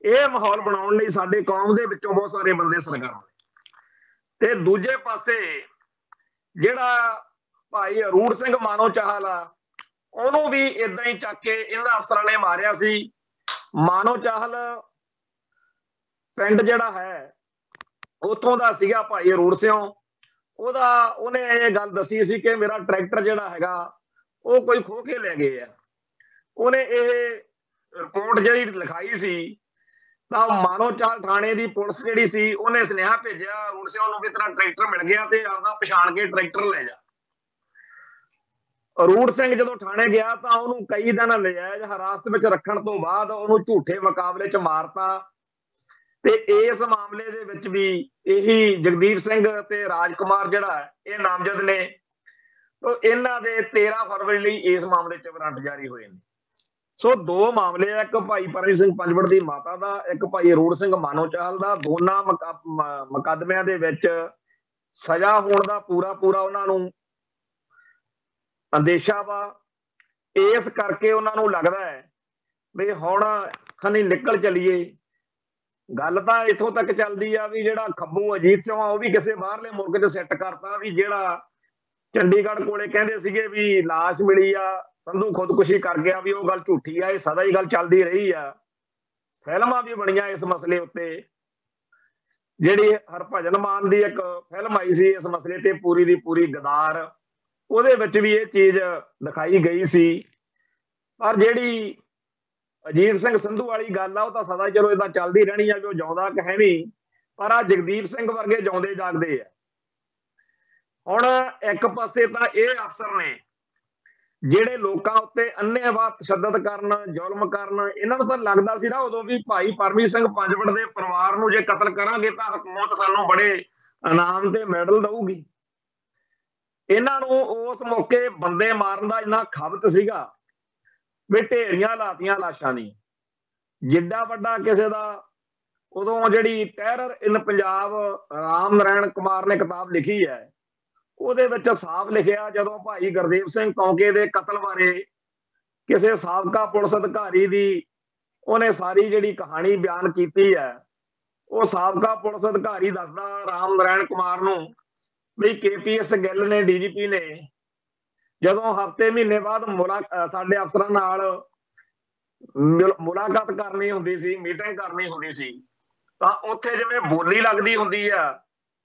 ਇਹ ਮਾਹੌਲ ਬਣਾਉਣ ਲਈ ਸਾਡੇ ਕੌਮ ਦੇ ਵਿੱਚੋਂ ਬਹੁਤ ਸਾਰੇ ਬੰਦੇ ਸਰਗਰਮ ਨੇ। ਤੇ ਦੂਜੇ ਪਾਸੇ ਜਿਹੜਾ ਭਾਈ ਅਰੂੜ ਸਿੰਘ ਮਾਨੋ ਚਾਹਲ ਆ ਉਹਨੂੰ ਵੀ ਇਦਾਂ ਹੀ ਚੱਕ ਕੇ ਇਹਨਾਂ ਅਫਸਰਾਂ ਨੇ ਮਾਰਿਆ ਸੀ। ਮਾਨੋ ਚਾਹਲ ਪਿੰਡ ਜਿਹੜਾ ਹੈ ਉੱਥੋਂ ਦਾ ਸੀਗਾ ਭਾਈ ਅਰੂੜ ਸਿੰਘ। ਉਹਨੇ ਇਹ ਗੱਲ ਦੱਸੀ ਸੀ ਕਿ ਮੇਰਾ ਟਰੈਕਟਰ ਜਿਹੜਾ ਹੈਗਾ ਉਹ ਕੋਈ ਖੋਹ ਕੇ ਲੈ ਗਏ ਆ। ਉਹਨੇ ਇਹ ਰਿਪੋਰਟ ਜਿਹੜੀ ਲਿਖਾਈ ਸੀ ਤਾਂ ਮਾਨੋ ਚਾਹਲ ਥਾਣੇ ਦੀ ਪੁਲਿਸ ਜਿਹੜੀ ਸੀ ਉਹਨੇ ਸੁਨੇਹਾ ਭੇਜਿਆ ਅਰੂੜ ਸਿੰਘ ਨੂੰ ਵੀ ਤੇਰਾ ਟਰੈਕਟਰ ਮਿਲ ਗਿਆ ਤੇ ਆਪਦਾ ਪਛਾਣ ਕੇ ਟਰੈਕਟਰ ਲੈ ਜਾ। ਅਰੂੜ ਸਿੰਘ ਜਦੋਂ ਥਾਣੇ ਗਿਆ ਤਾਂ ਉਹਨੂੰ ਕਈ ਦਿਨ ਨਜਾਇਜ਼ ਹਿਰਾਸਤ ਵਿੱਚ ਰੱਖਣ ਤੋਂ ਬਾਅਦ ਉਹਨੂੰ ਝੂਠੇ ਮੁਕਾਬਲੇ 'ਚ ਮਾਰਤਾ। ਤੇ ਇਸ ਮਾਮਲੇ ਦੇ ਵਿੱਚ ਵੀ ਇਹੀ ਜਗਦੀਪ ਸਿੰਘ ਤੇ ਰਾਜਕੁਮਾਰ ਜਿਹੜਾ ਇਹ ਨਾਮਜ਼ਦ ਨੇ, ਇਹਨਾਂ ਦੇ 13 ਫਰਵਰੀ ਲਈ ਇਸ ਮਾਮਲੇ 'ਚ ਵਾਰੰਟ ਜਾਰੀ ਹੋਏ ਨੇ। ਸੋ ਦੋ ਮਾਮਲੇ ਆ, ਇੱਕ ਭਾਈ ਪਰਮਜੀਤ ਸਿੰਘ ਪੰਜਵੜ ਦੀ ਮਾਤਾ ਦਾ, ਇੱਕ ਭਾਈ ਅਰੂੜ ਸਿੰਘ ਮਾਨੋ ਚਾਹਲ ਦਾ। ਦੋਨਾਂ ਮੁਕੱਦਮਿਆਂ ਦੇ ਵਿੱਚ ਸਜ਼ਾ ਹੋਣ ਦਾ ਪੂਰਾ ਉਹਨਾਂ ਨੂੰ ਅੰਦੇਸ਼ਾ ਵਾ। ਇਸ ਕਰਕੇ ਉਹਨਾਂ ਨੂੰ ਲੱਗਦਾ ਹੈ ਵੀ ਹੁਣ ਖਨੀ ਨਿਕਲ ਚਲੀਏ। ਗੱਲ ਤਾਂ ਇੱਥੋਂ ਤੱਕ ਚੱਲਦੀ ਆ ਵੀ ਜਿਹੜਾ ਖੱਬੂ ਅਜੀਤ ਸਿੰਘ ਆ ਉਹ ਵੀ ਕਿਸੇ ਬਾਹਰਲੇ ਮੁਲਕ 'ਚ ਸੈੱਟ ਕਰਤਾ ਵੀ ਜਿਹੜਾ ਚੰਡੀਗੜ੍ਹ ਕੋਲੇ ਕਹਿੰਦੇ ਸੀਗੇ ਵੀ ਲਾਸ਼ ਮਿਲੀ ਆ, ਸੰਧੂ ਖੁਦਕੁਸ਼ੀ ਕਰ ਗਿਆ, ਵੀ ਉਹ ਗੱਲ ਝੂਠੀ ਆ। ਇਹ ਸਦਾ ਹੀ ਗੱਲ ਚੱਲਦੀ ਰਹੀ ਆ। ਫਿਲਮਾਂ ਵੀ ਬਣੀਆਂ ਇਸ ਮਸਲੇ ਉੱਤੇ। ਜਿਹੜੀ ਹਰਭਜਨ ਮਾਨ ਦੀ ਇੱਕ ਫਿਲਮ ਆਈ ਸੀ ਇਸ ਮਸਲੇ ਤੇ ਪੂਰੀ ਦੀ ਪੂਰੀ ਗਦਾਰ, ਉਹਦੇ ਵਿੱਚ ਵੀ ਇਹ ਚੀਜ਼ ਦਿਖਾਈ ਗਈ ਸੀ। ਪਰ ਜਿਹੜੀ ਅਜੀਤ ਸਿੰਘ ਸੰਧੂ ਵਾਲੀ ਗੱਲ ਆ ਉਹ ਤਾਂ ਸਦਾ ਚਲੋ ਏਦਾਂ ਚੱਲਦੀ ਰਹਿਣੀ ਆ ਕਿ ਉਹ ਜਿਉਂਦਾ ਕਿ ਹੈ ਨਹੀਂ, ਪਰ ਆ ਜਗਦੀਪ ਸਿੰਘ ਵਰਗੇ ਜਿਉਂਦੇ ਜਾਗਦੇ ਆ। ਹੁਣ ਇੱਕ ਪਾਸੇ ਤਾਂ ਇਹ ਅਫਸਰ ਨੇ ਜਿਹੜੇ ਲੋਕਾਂ ਉੱਤੇ ਅੰਨ੍ਹੇਵਾਹ ਤਸ਼ੱਦਦ ਕਰਨ, ਜ਼ੁਲਮ ਕਰਨ। ਇਹਨਾਂ ਨੂੰ ਤਾਂ ਲੱਗਦਾ ਸੀ ਨਾ ਉਦੋਂ ਵੀ ਭਾਈ ਪਰਮਜੀਤ ਸਿੰਘ ਪੰਜਵੜ ਦੇ ਪਰਿਵਾਰ ਨੂੰ ਜੇ ਕਤਲ ਕਰਾਂਗੇ ਤਾਂ ਹਕੂਮਤ ਸਾਨੂੰ ਬੜੇ ਇਨਾਮ ਤੇ ਮੈਡਲ ਦਊਗੀ। ਇਹਨਾਂ ਨੂੰ ਉਸ ਮੌਕੇ ਬੰਦੇ ਮਾਰਨ ਦਾ ਇੰਨਾ ਖਬਤ ਸੀਗਾ ਵੀ ਢੇਰੀਆਂ ਲਾਤੀਆਂ ਲਾਸ਼ਾਂ ਦੀ। ਜਿੱਡਾ ਵੱਡਾ ਕਿਸੇ ਦਾ ਉਦੋਂ ਜਿਹੜੀ ਟੈਰਰ ਇਨ ਪੰਜਾਬ ਰਾਮ ਨਾਰਾਇਣ ਕੁਮਾਰ ਨੇ ਕਿਤਾਬ ਲਿਖੀ ਹੈ ਉਹਦੇ ਵਿੱਚ ਸਾਫ਼ ਲਿਖਿਆ, ਜਦੋਂ ਭਾਈ ਗੁਰਦੇਵ ਸਿੰਘ ਕੌਂਕੇ ਦੇ ਕਤਲ ਬਾਰੇ ਕਿਸੇ ਸਾਬਕਾ ਪੁਲਿਸ ਅਧਿਕਾਰੀ ਦੀ ਉਹਨੇ ਸਾਰੀ ਜਿਹੜੀ ਕਹਾਣੀ ਬਿਆਨ ਕੀਤੀ ਹੈ, ਉਹ ਸਾਬਕਾ ਪੁਲਿਸ ਅਧਿਕਾਰੀ ਦੱਸਦਾ ਰਾਮ ਨਾਰਾਇਣ ਕੁਮਾਰ ਨੂੰ ਵੀ KPS ਗਿੱਲ ਨੇ, DGP ਨੇ, ਜਦੋਂ ਹਫ਼ਤੇ ਮਹੀਨੇ ਬਾਅਦ ਸਾਡੇ ਅਫਸਰਾਂ ਨਾਲ ਮੁਲਾਕਾਤ ਕਰਨੀ ਹੁੰਦੀ ਸੀ, ਮੀਟਿੰਗ ਕਰਨੀ ਹੁੰਦੀ ਸੀ, ਤਾਂ ਉੱਥੇ ਜਿਵੇਂ ਬੋਲੀ ਲੱਗਦੀ ਹੁੰਦੀ ਆ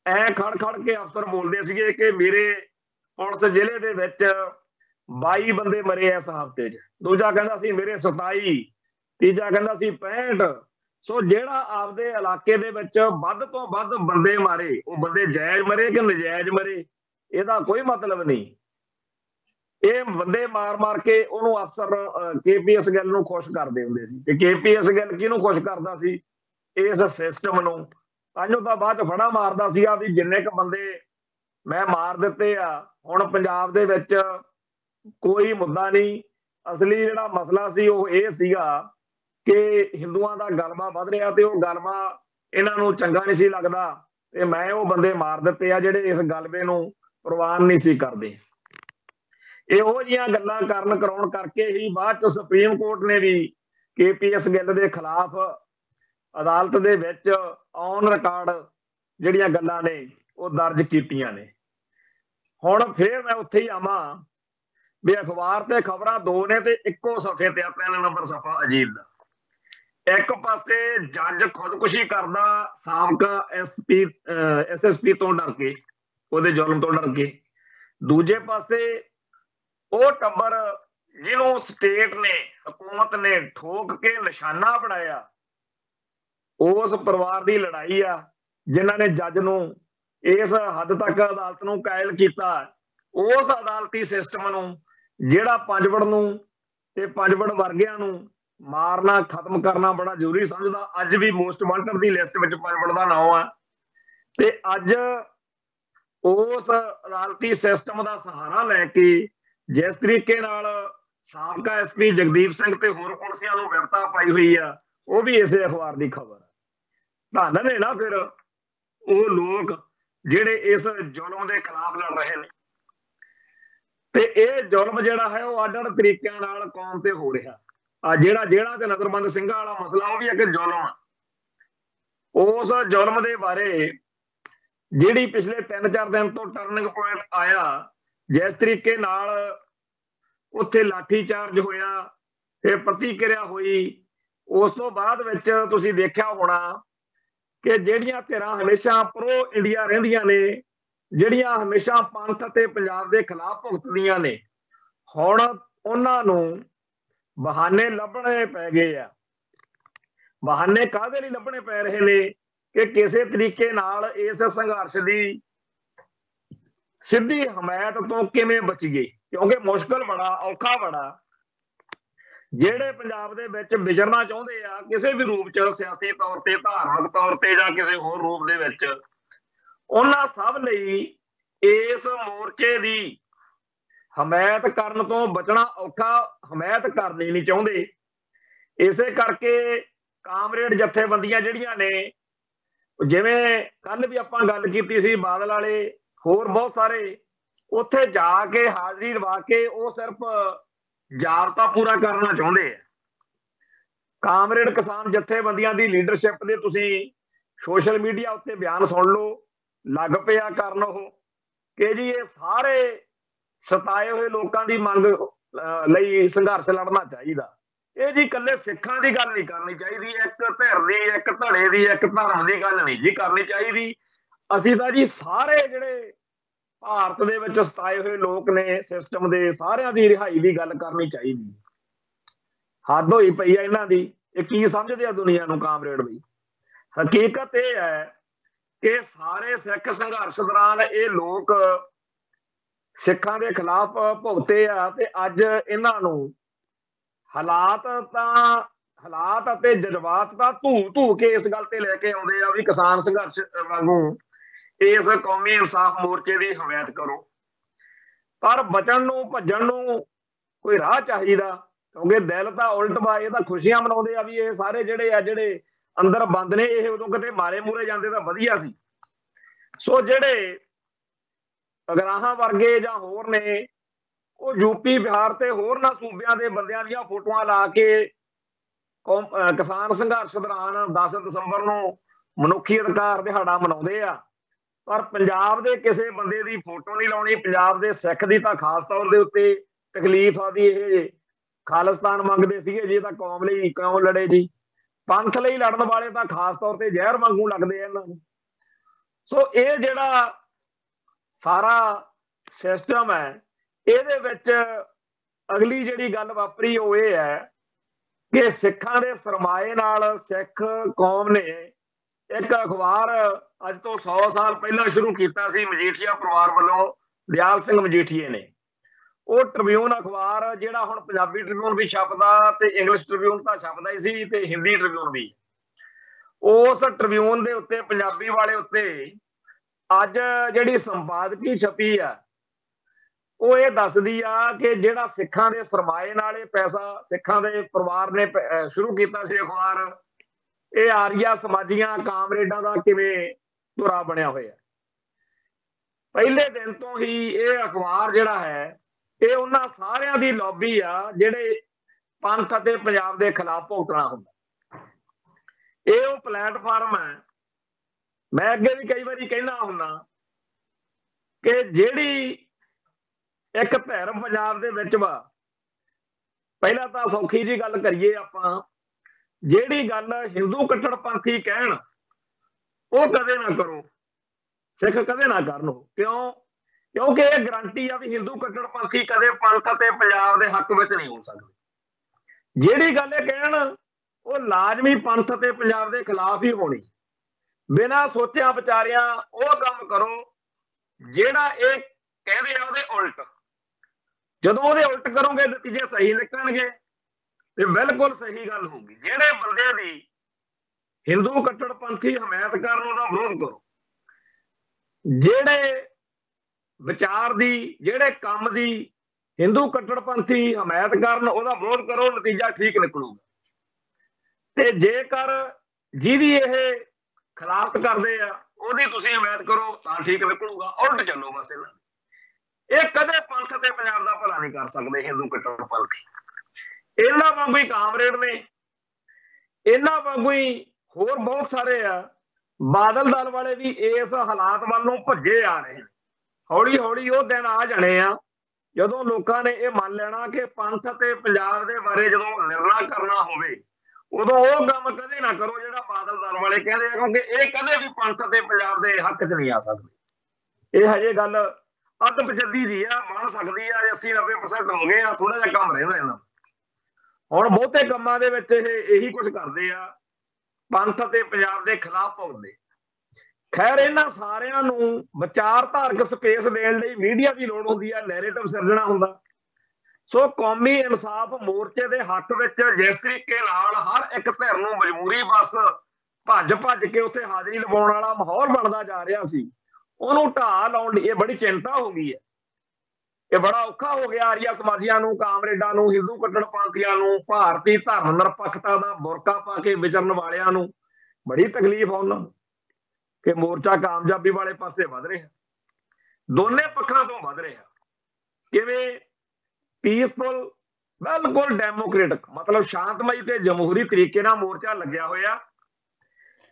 ਐ ਖੜ ਕੇ ਅਫਸਰ ਬੋਲਦੇ ਸੀਗੇ ਕਿ ਮੇਰੇ ਪੁਲਿਸ ਜ਼ਿਲ੍ਹੇ ਦੇ ਵਿੱਚ 22 ਬੰਦੇ ਮਰੇ ਇਸ ਹਫ਼ਤੇ 'ਚ। ਦੂਜਾ ਕਹਿੰਦਾ ਸੀ ਮੇਰੇ 27, ਤੀਜਾ ਕਹਿੰਦਾ ਸੀ 65। ਸੋ ਜਿਹੜਾ ਆਪਦੇ ਇਲਾਕੇ ਦੇ ਵਿੱਚ ਵੱਧ ਤੋਂ ਵੱਧ ਬੰਦੇ ਮਾਰੇ, ਉਹ ਬੰਦੇ ਜਾਇਜ਼ ਮਰੇ ਕਿ ਨਜਾਇਜ਼ ਮਰੇ ਇਹਦਾ ਕੋਈ ਮਤਲਬ ਨਹੀਂ। ਇਹ ਬੰਦੇ ਮਾਰ ਕੇ ਉਹਨੂੰ ਅਫਸਰ KPS ਗਿੱਲ ਨੂੰ ਖੁਸ਼ ਕਰਦੇ ਹੁੰਦੇ ਸੀ। ਤੇ KPS ਗਿੱਲ ਕਿਹਨੂੰ ਖੁਸ਼ ਕਰਦਾ ਸੀ? इस सिस्टम नूं। ताइयों तां बाद च फड़ा मारदा सीगा भी जिन्ने क बंदे मैं मार दित्ते आ, हुण पंजाब दे विच कोई मुद्दा नहीं। असली जिहड़ा मसला सी ਉਹ ਇਹ ਸੀਗਾ कि हिंदुआं दा गलबा वध रिहा ते ਉਹ गलबा इन्हां नूं चंगा नहीं सी लगदा ते मैं ਉਹ ਬੰਦੇ ਮਾਰ ਦਿੱਤੇ ਆ ਜਿਹੜੇ ਇਸ ਗਲਬੇ ਨੂੰ ਪ੍ਰਵਾਨ नहीं सी ਕਰਦੇ। ਇਹੋ ਜਿਹੀਆਂ ਗੱਲਾਂ ਕਰਨ ਕਰਾਉਣ ਕਰਕੇ ਹੀ ਬਾਅਦ ਚ ਸੁਪਰੀਮ ਕੋਰਟ ਨੇ ਵੀ KPS ਗਿੱਲ ਦੇ ਖਿਲਾਫ ਅਦਾਲਤ ਦੇ ਵਿੱਚ ਔਨ ਰਿਕਾਰਡ ਜਿਹੜੀਆਂ ਗੱਲਾਂ ਨੇ ਉਹ ਦਰਜ ਕੀਤੀਆਂ ਨੇ। ਹੁਣ ਫਿਰ ਮੈਂ ਉੱਥੇ ਹੀ ਆਵਾਂ ਵੀ ਅਖਬਾਰ ਤੇ ਖਬਰਾਂ ਦੋ ਨੇ ਤੇ ਇੱਕੋ ਸਫੇ ਤੇ ਆ 3 ਨੰਬਰ ਸਫਾ ਅਜੀਤ ਦਾ। ਇੱਕ ਪਾਸੇ ਜੱਜ ਖੁਦਕੁਸ਼ੀ ਕਰਦਾ ਸਾਬਕਾ SSP ਤੋਂ ਡਰ ਕੇ, ਉਹਦੇ ਜ਼ੁਲਮ ਤੋਂ ਡਰ ਕੇ। ਦੂਜੇ ਪਾਸੇ ਉਹ ਟੱਬਰ ਜਿਹਨੂੰ ਸਟੇਟ ਨੇ, ਹਕੂਮਤ ਨੇ ਠੋਕ ਕੇ ਨਿਸ਼ਾਨਾ ਬਣਾਇਆ, ਉਸ ਪਰਿਵਾਰ ਦੀ ਲੜਾਈ ਆ ਜਿਨ੍ਹਾਂ ਨੇ ਜੱਜ ਨੂੰ ਇਸ ਹੱਦ ਤੱਕ ਅਦਾਲਤ ਨੂੰ ਕਾਇਲ ਕੀਤਾ। ਉਸ ਅਦਾਲਤੀ ਸਿਸਟਮ ਨੂੰ ਜਿਹੜਾ ਪੰਜਵੜ ਨੂੰ ਤੇ ਪੰਜਵੜ ਵਰਗਿਆਂ ਨੂੰ ਮਾਰਨਾ ਖਤਮ ਕਰਨਾ ਬੜਾ ਜ਼ਰੂਰੀ ਸਮਝਦਾ। ਅੱਜ ਵੀ ਮੋਸਟ ਵਾਂਟਡ ਦੀ ਲਿਸਟ ਵਿੱਚ ਪੰਜਵੜ ਦਾ ਨਾਮ ਆ ਤੇ ਅੱਜ ਉਸ ਅਦਾਲਤੀ ਸਿਸਟਮ ਦਾ ਸਹਾਰਾ ਲੈ ਕੇ ਜਿਸ ਤਰੀਕੇ ਨਾਲ ਸਾਬਕਾ SP ਜਗਦੀਪ ਸਿੰਘ ਤੇ ਹੋਰ ਪੁਲਿਸਿਆਂ ਨੂੰ ਵਿਪਤਾ ਪਾਈ ਹੋਈ ਆ, ਉਹ ਵੀ ਇਸੇ ਅਖਬਾਰ ਦੀ ਖਬਰ। ਧੰਨ ਨੇ ਨਾ ਫਿਰ ਉਹ ਲੋਕ ਜਿਹੜੇ ਇਸ ਜ਼ੁਲਮ ਦੇ ਖਿਲਾਫ ਲੜ ਰਹੇ ਨੇ। ਤੇ ਇਹ ਜ਼ੁਲਮ ਜਿਹੜਾ ਹੈ ਉਹ ਅੱਡ-ਅੱਡ ਤਰੀਕਿਆਂ ਨਾਲ ਕੌਮ ਤੇ ਹੋ ਰਿਹਾ। ਆ ਜਿਹੜਾ ਤੇ ਨਜ਼ਰਬੰਦ ਸਿੰਘਾਂ ਵਾਲਾ ਮਸਲਾ ਉਹ ਵੀ ਇੱਕ ਜ਼ੁਲਮ ਆ। ਉਸ ਜ਼ੁਲਮ ਦੇ ਬਾਰੇ ਜਿਹੜੀ ਪਿਛਲੇ 3-4 ਦਿਨ ਤੋਂ ਟਰਨਿੰਗ ਪੁਆਇੰਟ ਆਇਆ, ਜਿਸ ਤਰੀਕੇ ਨਾਲ ਉੱਥੇ ਲਾਠੀ ਚਾਰਜ ਹੋਇਆ, ਫਿਰ ਪ੍ਰਤੀਕਿਰਿਆ ਹੋਈ, ਉਸ ਤੋਂ ਬਾਅਦ ਵਿੱਚ ਤੁਸੀਂ ਦੇਖਿਆ ਹੋਣਾ ਕਿ ਜਿਹੜੀਆਂ ਧਿਰਾਂ ਹਮੇਸ਼ਾ ਪ੍ਰੋ ਇੰਡੀਆ ਰਹਿੰਦੀਆਂ ਨੇ, ਜਿਹੜੀਆਂ ਹਮੇਸ਼ਾ ਪੰਥ ਅਤੇ ਪੰਜਾਬ ਦੇ ਖਿਲਾਫ ਭੁਗਤਦੀਆਂ ਨੇ, ਹੁਣ ਉਹਨਾਂ ਨੂੰ ਬਹਾਨੇ ਲੱਭਣੇ ਪੈ ਗਏ ਆ। ਬਹਾਨੇ ਕਾਹਦੇ ਲਈ ਲੱਭਣੇ ਪੈ ਰਹੇ ਨੇ ਕਿ ਕਿਸੇ ਤਰੀਕੇ ਨਾਲ ਇਸ ਸੰਘਰਸ਼ ਦੀ ਸਿੱਧੀ ਹਮਾਇਤ ਤੋਂ ਕਿਵੇਂ ਬਚੀਏ, ਕਿਉਂਕਿ ਮੁਸ਼ਕਲ ਬੜਾ, ਔਖਾ ਬੜਾ। ਜਿਹੜੇ ਪੰਜਾਬ ਦੇ ਵਿੱਚ ਵਿਚਰਨਾ ਚਾਹੁੰਦੇ ਆ ਕਿਸੇ ਵੀ ਰੂਪ ਚ, ਸਿਆਸੀ ਤੌਰ ਤੇ, ਧਾਰਮਿਕ ਤੌਰ ਤੇ ਜਾਂ ਕਿਸੇ ਹੋਰ ਰੂਪ ਦੇ ਵਿੱਚ, ਉਹਨਾਂ ਸਭ ਲਈ ਇਸ ਮੋਰਚੇ ਦੀ ਹਮਾਇਤ ਕਰਨ ਤੋਂ ਬਚਣਾ ਔਖਾ, ਹਮਾਇਤ ਕਰਨੀ ਨਹੀਂ ਚਾਹੁੰਦੇ। ਇਸੇ ਕਰਕੇ ਕਾਮਰੇਡ ਜਥੇਬੰਦੀਆਂ ਜਿਹੜੀਆਂ ਨੇ, ਜਿਵੇਂ ਕੱਲ ਵੀ ਆਪਾਂ ਗੱਲ ਕੀਤੀ ਸੀ, ਬਾਦਲ ਵਾਲੇ ਹੋਰ ਬਹੁਤ ਸਾਰੇ, ਉੱਥੇ ਜਾ ਕੇ ਹਾਜ਼ਰੀ ਲਵਾ ਕੇ ਉਹ ਸਿਰਫ ਜਾਬਤਾ ਪੂਰਾ ਕਰਨਾ ਚਾਹੁੰਦੇ ਆ। ਕਾਮਰੇਡ ਕਿਸਾਨ ਜਥੇਬੰਦੀਆਂ ਦੀ ਲੀਡਰਸ਼ਿਪ ਦੇ ਤੁਸੀਂ ਸੋਸ਼ਲ ਮੀਡੀਆ ਉੱਤੇ ਬਿਆਨ ਸੁਣ ਲਓ, ਲੱਗ ਪਿਆ ਕਰਨ ਉਹ ਕਿ ਜੀ ਇਹ ਸਾਰੇ ਸਤਾਏ ਹੋਏ ਲੋਕਾਂ ਦੀ ਮੰਗ ਲਈ ਸੰਘਰਸ਼ ਲੜਨਾ ਚਾਹੀਦਾ। ਇਹ ਜੀ ਇਕੱਲੇ ਸਿੱਖਾਂ ਦੀ ਗੱਲ ਨਹੀਂ ਕਰਨੀ ਚਾਹੀਦੀ, ਇੱਕ ਧਿਰ ਦੀ, ਇੱਕ ਧੜੇ ਦੀ, ਇੱਕ ਧਰਮ ਦੀ ਗੱਲ ਨਹੀਂ ਜੀ ਕਰਨੀ ਚਾਹੀਦੀ। ਅਸੀਂ ਤਾਂ ਜੀ ਸਾਰੇ ਜਿਹੜੇ ਭਾਰਤ ਦੇ ਵਿੱਚ ਸਤਾਏ ਹੋਏ ਲੋਕ ਨੇ ਸਿਸਟਮ ਦੇ, ਸਾਰਿਆਂ ਦੀ ਰਿਹਾਈ ਦੀ ਗੱਲ ਕਰਨੀ ਚਾਹੀਦੀ। ਹੱਦ ਹੋਈ ਪਈ ਆ ਇਹਨਾਂ ਦੀ। ਇਹ ਕੀ ਸਮਝਦੇ ਆ ਦੁਨੀਆ ਨੂੰ ਕਾਮਰੇਡ ਬਈ? ਹਕੀਕਤ ਇਹ ਹੈ ਕਿ ਸਾਰੇ ਸਿੱਖ ਸੰਘਰਸ਼ ਦੌਰਾਨ ਇਹ ਲੋਕ ਸਿੱਖਾਂ ਦੇ ਖਿਲਾਫ ਭੁਗਤੇ ਆ ਤੇ ਅੱਜ ਇਹਨਾਂ ਨੂੰ ਹਾਲਾਤ ਅਤੇ ਜਜ਼ਬਾਤ ਤਾਂ ਧੂ ਕੇ ਇਸ ਗੱਲ ਤੇ ਲੈ ਕੇ ਆਉਂਦੇ ਆ ਵੀ ਕਿਸਾਨ ਸੰਘਰਸ਼ ਵਾਂਗੂ ਇਸ ਕੌਮੀ ਇਨਸਾਫ ਮੋਰਚੇ ਦੀ ਹਮਾਇਤ ਕਰੋ। ਪਰ ਬਚਣ ਨੂੰ, ਭੱਜਣ ਨੂੰ ਕੋਈ ਰਾਹ ਚਾਹੀਦਾ, ਕਿਉਂਕਿ ਦਿਲ ਤਾਂ ਉਲਟ ਵਾ। ਇਹ ਤਾਂ ਖੁਸ਼ੀਆਂ ਮਨਾਉਂਦੇ ਆ ਵੀ ਇਹ ਸਾਰੇ ਜਿਹੜੇ ਅੰਦਰ ਬੰਦ ਨੇ, ਇਹ ਉਦੋਂ ਕਿਤੇ ਮਾਰੇ ਮੂਰੇ ਜਾਂਦੇ ਤਾਂ ਵਧੀਆ ਸੀ। ਸੋ ਜਿਹੜੇ ਅਗਰਾਹਾਂ ਵਰਗੇ ਜਾਂ ਹੋਰ ਨੇ, ਉਹ UP, ਬਿਹਾਰ ਤੇ ਹੋਰਨਾਂ ਸੂਬਿਆਂ ਦੇ ਬੰਦਿਆਂ ਦੀਆਂ ਫੋਟੋਆਂ ਲਾ ਕੇ ਕਿਸਾਨ ਸੰਘਰਸ਼ ਦੌਰਾਨ 10 ਦਸੰਬਰ ਨੂੰ ਮਨੁੱਖੀ ਅਧਿਕਾਰ ਦਿਹਾੜਾ ਮਨਾਉਂਦੇ ਆ, ਪਰ ਪੰਜਾਬ ਦੇ ਕਿਸੇ ਬੰਦੇ ਦੀ ਫੋਟੋ ਨਹੀਂ ਲਾਉਣੀ। ਪੰਜਾਬ ਦੇ ਸਿੱਖ ਦੀ ਤਾਂ ਖਾਸ ਤੌਰ ਦੇ ਉੱਤੇ ਤਕਲੀਫ ਆ ਵੀ ਇਹ ਖਾਲਿਸਤਾਨ ਮੰਗਦੇ ਸੀਗੇ ਜੀ, ਤਾਂ ਕੌਮ ਲਈ ਕਿਉਂ ਲੜੇ ਜੀ? ਪੰਥ ਲਈ ਲੜਨ ਵਾਲੇ ਤਾਂ ਖਾਸ ਤੌਰ ਤੇ ਜ਼ਹਿਰ ਵਾਂਗੂ ਲੱਗਦੇ ਆ ਇਹਨਾਂ ਨੂੰ। ਸੋ ਇਹ ਜਿਹੜਾ ਸਾਰਾ ਸਿਸਟਮ ਹੈ, ਇਹਦੇ ਵਿੱਚ ਅਗਲੀ ਜਿਹੜੀ ਗੱਲ ਵਾਪਰੀ ਉਹ ਇਹ ਹੈ ਕਿ ਸਿੱਖਾਂ ਦੇ ਸਰਮਾਏ ਨਾਲ ਸਿੱਖ ਕੌਮ ਨੇ ਇੱਕ ਅਖਬਾਰ ਅੱਜ ਤੋਂ 100 ਸਾਲ ਪਹਿਲਾਂ ਸ਼ੁਰੂ ਕੀਤਾ ਸੀ ਮਜੀਠੀਆ ਪਰਿਵਾਰ ਵੱਲੋਂ, ਦਿਆਲ ਸਿੰਘ ਮਜੀਠੀਏ ਨੇ। ਉਹ ਟ੍ਰਿਬਿਊਨ ਅਖਬਾਰ, ਜਿਹੜਾ ਹੁਣ ਪੰਜਾਬੀ ਟ੍ਰਿਬਿਊਨ ਵੀ ਛਪਦਾ ਤੇ ਇੰਗਲਿਸ਼ ਟ੍ਰਿਬਿਊਨ ਤਾਂ ਛਪਦਾ ਹੀ ਸੀ ਤੇ ਹਿੰਦੀ ਟ੍ਰਿਬਿਊਨ ਵੀ, उस ट्रिब्यून के उत्ते पंजाबी वाले उत्ते अज जिहड़ी संपादकी छपी आ वो ये दसदी आ कि जिहड़ा सिखां दे सरमाए नाल ये पैसा सिखां दे परिवार ने शुरू कीता सी अखबार, ये आरिया समाजियां कामरेडां दा किवें धुरा बनिया होया। पहले दिन तो ही ये अखबार जिहड़ा है ये उन्हां सारियां दी लॉबी आ जिहड़े पंथ अते पंजाब दे खिलाफ भुगतना हुंदा। ये वो प्लेटफार्म है, मैं अगे भी कई बारी कहना हुंदा कि जिहड़ी एक धिर पंजाब दे विच वा, पहला तां सौखी जी गल करिए आपां, जिहड़ी गल हिंदू कट्टड़पंथी कहण वो कदे ना करो, सिख कदे ना करन। क्यों? क्योंकि ये गारंटी आ भी हिंदू कट्टड़पंथी कदे पंथ अते पंजाब दे हक विच नहीं हो सकदे। जिहड़ी गल ये कहण वो लाजमी पंथ अते पंजाब दे खिलाफ ही होनी, बिना सोचिया विचारिया वो काम करो जिहड़ा ये कहदे आ उहदे उल्ट। जदों उहदे उल्ट करोगे नतीजे सही निकलणगे ते बिल्कुल सही गल होगी। जिहड़े बंदे दी हिंदू कट्टड़पंथी हमायत करन उहदा विरोध करो, जिहड़े विचार दी जिहड़े काम दी हिंदू कट्टड़पंथी हमायत करन उहदा विरोध करो, नतीजा ठीक निकलूगा। ते जेकर जिहदी ये खिलाफत करदे आ ਉਹਦੀ ਤੁਸੀਂ ਹਮਾਇਤ ਕਰੋ ਤਾਂ ਠੀਕ ਨਿਕਲੂਗਾ, ਉਲਟ ਚੱਲੋ ਬਸ। ਇਹ ਕਦੇ ਪੰਥ ਤੇ ਪੰਜਾਬ ਦਾ ਭਲਾ ਨਹੀਂ ਕਰ ਸਕਦੇ ਹਿੰਦੂ ਕट्टड़पंथी। ਇਹਨਾਂ ਵਾਂਗੂ ਹੀ ਕਾਮਰੇਡ ਨੇ, ਇਹਨਾਂ ਵਾਂਗੂ ਹੀ ਹੋਰ ਬਹੁਤ ਸਾਰੇ ਆ। ਬਾਦਲ ਦਲ ਵਾਲੇ ਵੀ ਇਸ ਹਾਲਾਤ ਵੱਲ ਨੂੰ ਭੱਜੇ ਆ ਰਹੇ ਨੇ। ਹੌਲੀ ਹੌਲੀ ਉਹ ਦਿਨ ਆ ਜਾਣੇ ਆ ਜਦੋਂ ਲੋਕਾਂ ਨੇ ਇਹ ਮੰਨ ਲੈਣਾ ਕਿ ਪੰਥ ਤੇ ਪੰਜਾਬ ਦੇ ਬਾਰੇ ਜਦੋਂ ਨਿਰਣਾ ਕਰਨਾ ਹੋਵੇ ਉਦੋਂ ਉਹ ਕੰਮ ਕਦੇ ਨਾ ਕਰੋ ਜਿਹੜਾ ਬਾਦਲ ਦਲ ਵਾਲੇ ਕਹਿੰਦੇ ਆ, ਕਿਉਂਕਿ ਇਹ ਕਦੇ ਵੀ ਪੰਥ ਤੇ ਪੰਜਾਬ ਦੇ ਹੱਕ 'ਚ ਨਹੀਂ ਆ ਸਕਦੇ। ਇਹ ਹਜੇ ਗੱਲ ਅੱਧ ਪਚੱਦੀ ਦੀ ਆ, ਬਣ ਸਕਦੀ ਆ 80-90% ਹੋ ਗਏ ਆ, ਥੋੜਾ ਜਿਹਾ ਕੰਮ ਰਹਿੰਦਾ ਇਹਨਾਂ। ਹੁਣ ਬਹੁਤੇ ਕੰਮਾਂ ਦੇ ਵਿੱਚ ਇਹ ਇਹੀ ਕੁਝ ਕਰਦੇ ਆ, ਪੰਥ ਤੇ ਪੰਜਾਬ ਦੇ ਖਿਲਾਫ ਭੁਗਤਦੇ। ਖੈਰ ਇਹਨਾਂ ਸਾਰਿਆਂ ਨੂੰ ਵਿਚਾਰਧਾਰਕ ਸਪੇਸ ਦੇਣ ਲਈ ਮੀਡੀਆ ਦੀ ਲੋੜ ਹੁੰਦੀ ਆ, ਨੈਰੇਟਿਵ ਸਿਰਜਣਾ ਹੁੰਦਾ। ਸੋ ਕੌਮੀ ਇਨਸਾਫ ਮੋਰਚੇ ਦੇ ਹੱਕ ਵਿੱਚ ਜਿਸ ਤਰੀਕੇ ਨਾਲ ਹਰ ਇੱਕ ਧਿਰ ਨੂੰ ਮਜਬੂਰੀ ਬਸ ਭੱਜ ਭੱਜ ਕੇ ਉੱਥੇ ਹਾਜ਼ਰੀ ਲਵਾਉਣ ਵਾਲਾ ਮਾਹੌਲ ਬਣਦਾ ਜਾ ਰਿਹਾ ਸੀ, ਉਹਨੂੰ ਢਾਹ ਲਾਉਣ ਲਈ ਇਹ ਬੜੀ ਚਿੰਤਾ ਹੋ ਗਈ ਹੈ। ਇਹ ਬੜਾ ਔਖਾ ਹੋ ਗਿਆ ਆਰੀਆ ਸਮਾਜੀਆਂ ਨੂੰ, ਕਾਮਰੇਡਾਂ ਨੂੰ, ਹਿੰਦੂ ਕट्टड़पंथियां ਨੂੰ, ਭਾਰਤੀ ਧਰਮ ਨਿਰਪੱਖਤਾ ਦਾ ਬੁਰਕਾ ਪਾ ਕੇ ਵਿਚਰਨ ਵਾਲਿਆਂ ਨੂੰ ਬੜੀ ਤਕਲੀਫ ਆ ਉਹਨਾਂ ਨੂੰ ਕਿ ਮੋਰਚਾ ਕਾਮਯਾਬੀ ਵਾਲੇ ਪਾਸੇ ਵਧ ਰਿਹਾ, ਦੋਨੇ ਪੱਖਾਂ ਤੋਂ ਵਧ ਰਿਹਾ। ਕਿਵੇਂ? ਪੀਸਫੁਲ, ਬਿਲਕੁਲ ਡੈਮੋਕ੍ਰੇਟਿਕ, ਮਤਲਬ ਸ਼ਾਂਤਮਈ ਤੇ ਜਮਹੂਰੀ ਤਰੀਕੇ ਨਾਲ ਮੋਰਚਾ ਲੱਗਿਆ ਹੋਇਆ।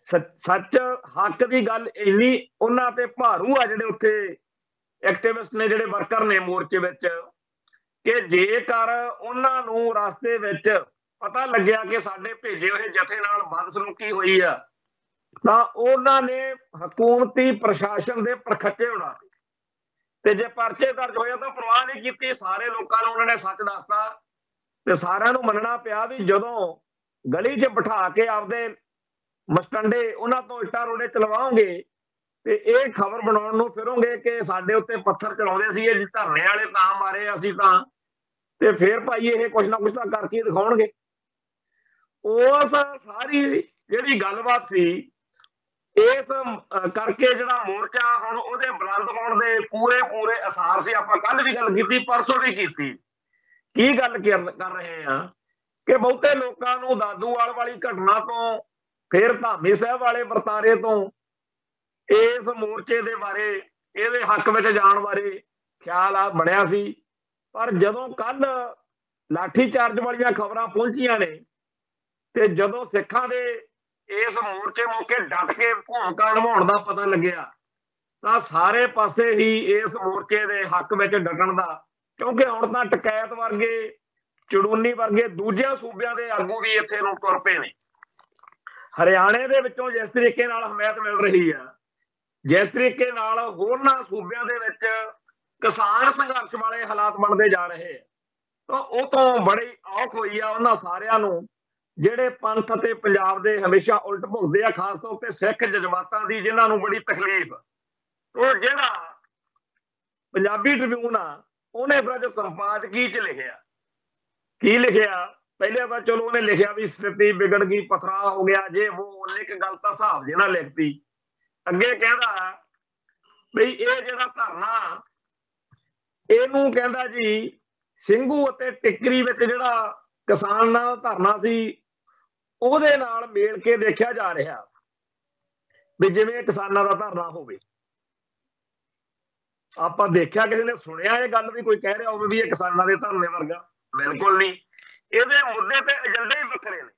ਸੱਚ ਹੱਕ ਦੀ ਗੱਲ ਇੰਨੀ ਉਹਨਾਂ ਤੇ ਭਾਰੂ ਆ ਜਿਹੜੇ ਉੱਥੇ ਐਕਟਿਵਿਸਟ ਨੇ, ਜਿਹੜੇ ਵਰਕਰ ਨੇ ਮੋਰਚੇ ਵਿੱਚ, ਕਿ ਜੇਕਰ ਉਹਨਾਂ ਨੂੰ ਰਸਤੇ ਵਿੱਚ ਪਤਾ ਲੱਗਿਆ ਕਿ ਸਾਡੇ ਭੇਜੇ ਹੋਏ ਜਥੇ ਨਾਲ ਬਦਸਲੂਕੀ ਹੋਈ ਆ ਤਾਂ ਉਹਨਾਂ ਨੇ ਹਕੂਮਤੀ ਪ੍ਰਸ਼ਾਸਨ ਦੇ ਪਰਖੱਚੇ ਉਡਾਤੇ ਤੇ ਜੇ ਪਰਚੇ ਦਰਜ ਹੋਇਆ ਤਾਂ ਪਰਵਾਹ ਨਹੀਂ ਕੀਤੀ। ਸਾਰੇ ਲੋਕਾਂ ਨੂੰ ਉਹਨਾਂ ਨੇ ਸੱਚ ਦੱਸਤਾ ਤੇ ਸਾਰਿਆਂ ਨੂੰ ਮੰਨਣਾ ਪਿਆ ਵੀ ਜਦੋਂ ਗਲੀ 'ਚ ਬਿਠਾ ਕੇ ਆਪਦੇ ਮਸਟੰਡੇ ਉਹਨਾਂ ਤੋਂ ਇੱਟਾਂ ਰੋੜੇ ਚਲਵਾਓਗੇ ਤੇ ਇਹ ਖਬਰ ਬਣਾਉਣ ਨੂੰ ਫਿਰੋਂਗੇ ਕਿ ਸਾਡੇ ਉੱਤੇ ਪੱਥਰ ਚਲਾਉਂਦੇ ਸੀ ਇਹ ਧਰਨੇ ਵਾਲੇ ਤਾਂ ਮਾਰੇ ਅਸੀਂ ਤਾਂ, ਤੇ ਫਿਰ ਭਾਈ ਇਹ ਕੁਛ ਨਾ ਕੁਛ ਤਾਂ ਕਰਕੇ ਦਿਖਾਉਣਗੇ। ਉਸ ਸਾਰੀ ਜਿਹੜੀ ਗੱਲਬਾਤ ਸੀ ਇਸ ਕਰਕੇ ਜਿਹੜਾ ਮੋਰਚਾ ਹੁਣ ਉਹਦੇ ਬੁਲੰਦ ਹੋਣ ਦੇ ਪੂਰੇ ਅਸਾਰ ਸੀ। ਆਪਾਂ ਕੱਲ ਵੀ ਗੱਲ ਕੀਤੀ, ਪਰਸੋਂ ਵੀ ਕੀਤੀ। ਕੀ ਗੱਲ ਕਰ ਰਹੇ ਆ ਕਿ ਬਹੁਤੇ ਲੋਕਾਂ ਨੂੰ ਦਾਦੂਵਾਲ ਵਾਲੀ ਘਟਨਾ ਤੋਂ, ਫਿਰ ਧਾਮੀ ਸਾਹਿਬ ਵਾਲੇ ਵਰਤਾਰੇ ਤੋਂ, ਇਸ ਮੋਰਚੇ ਦੇ ਬਾਰੇ, ਇਹਦੇ ਹੱਕ ਵਿੱਚ ਜਾਣ ਬਾਰੇ ਖਿਆਲ ਆ ਬਣਿਆ ਸੀ। ਪਰ ਜਦੋਂ ਕੱਲ ਲਾਠੀ ਚਾਰਜ ਵਾਲੀਆਂ ਖਬਰਾਂ ਪਹੁੰਚੀਆਂ ਨੇ ਤੇ ਜਦੋਂ ਸਿੱਖਾਂ ਦੇ ਇਸ ਮੋਰਚੇ ਮੌਕੇ ਡਟ ਕੇ ਭੂਮਿਕਾ ਨਿਭਾਉਣ ਦਾ ਪਤਾ ਲੱਗਿਆ ਤਾਂ ਸਾਰੇ ਪਾਸੇ ਹੀ ਇਸ ਮੋਰਚੇ ਦੇ ਹੱਕ ਵਿੱਚ ਡਟਣ ਦਾ, ਕਿਉਂਕਿ ਹੁਣ ਤਾਂ ਟਕੈਤ ਵਰਗੇ, ਚੜੂਨੀ ਵਰਗੇ ਦੂਜਿਆਂ ਸੂਬਿਆਂ ਦੇ ਆਗੂ ਵੀ ਇੱਥੇ ਨੂੰ ਤੁਰ ਪਏ ਨੇ। ਹਰਿਆਣੇ ਦੇ ਵਿੱਚੋਂ ਜਿਸ ਤਰੀਕੇ ਨਾਲ ਹਮਾਇਤ ਮਿਲ ਰਹੀ ਆ, ਜਿਸ ਤਰੀਕੇ ਨਾਲ ਹੋਰਨਾਂ ਸੂਬਿਆਂ ਦੇ ਵਿੱਚ ਕਿਸਾਨ ਸੰਘਰਸ਼ ਵਾਲੇ ਹਾਲਾਤ ਬਣਦੇ ਜਾ ਰਹੇ ਤਾਂ ਉਹ ਤੋਂ ਬੜੀ ਔਖ ਹੋਈ ਆ ਉਹਨਾਂ ਸਾਰਿਆਂ ਨੂੰ ਜਿਹੜੇ ਪੰਥ ਅਤੇ ਪੰਜਾਬ ਦੇ ਹਮੇਸ਼ਾ ਉਲਟ ਭੁਗਦੇ ਆ, ਖਾਸ ਤੌਰ ਤੇ ਸਿੱਖ ਜਜ਼ਬਾਤਾਂ ਦੀ, ਜਿਨ੍ਹਾਂ ਨੂੰ ਬੜੀ ਤਕਲੀਫ। ਉਹ ਜਿਹੜਾ ਪੰਜਾਬੀ ਟ੍ਰਿਬਿਊਨ ਆ ਉਹਨੇ ਫਿਰ ਅੱਜ ਸੰਪਾਦਕੀ 'ਚ ਲਿਖਿਆ, ਕੀ ਲਿਖਿਆ ਪਹਿਲੇ ਤਾਂ ਚਲੋ ਉਹਨੇ ਲਿਖਿਆ ਵੀ ਸਥਿਤੀ ਵਿਗੜ ਗਈ, ਪਥਰਾ ਹੋ ਗਿਆ, ਜੇ ਉਹਨੇ ਇੱਕ ਗੱਲ ਤਾਂ ਹਿਸਾਬ ਜੇ ਨਾਲ ਲਿਖਤੀ। ਅੱਗੇ ਕਹਿੰਦਾ ਬਈ ਇਹ ਜਿਹੜਾ ਧਰਨਾ, ਇਹਨੂੰ ਕਹਿੰਦਾ ਜੀ ਸਿੰਘੂ ਅਤੇ ਟਿੱਕਰੀ ਵਿੱਚ ਜਿਹੜਾ ਕਿਸਾਨਾਂ ਦਾ ਧਰਨਾ ਸੀ ਉਹਦੇ ਨਾਲ ਮੇਲ ਕੇ ਦੇਖਿਆ ਜਾ ਰਿਹਾ ਵੀ ਜਿਵੇਂ ਕਿਸਾਨਾਂ ਦਾ ਧਰਨਾ ਹੋਵੇ। ਆਪਾਂ ਦੇਖਿਆ ਕਿਸੇ ਨੇ ਸੁਣਿਆ ਇਹ ਗੱਲ ਵੀ ਕੋਈ ਕਹਿ ਰਿਹਾ ਹੋਵੇ ਵੀ ਇਹ ਕਿਸਾਨਾਂ ਦੇ ਧਰਨੇ ਵਰਗਾ? ਬਿਲਕੁਲ ਨਹੀਂ। ਇਹਦੇ ਮੁੱਦੇ ਤੇ ਏਜੰਡੇ ਹੀ ਵੱਖਰੇ ਨੇ।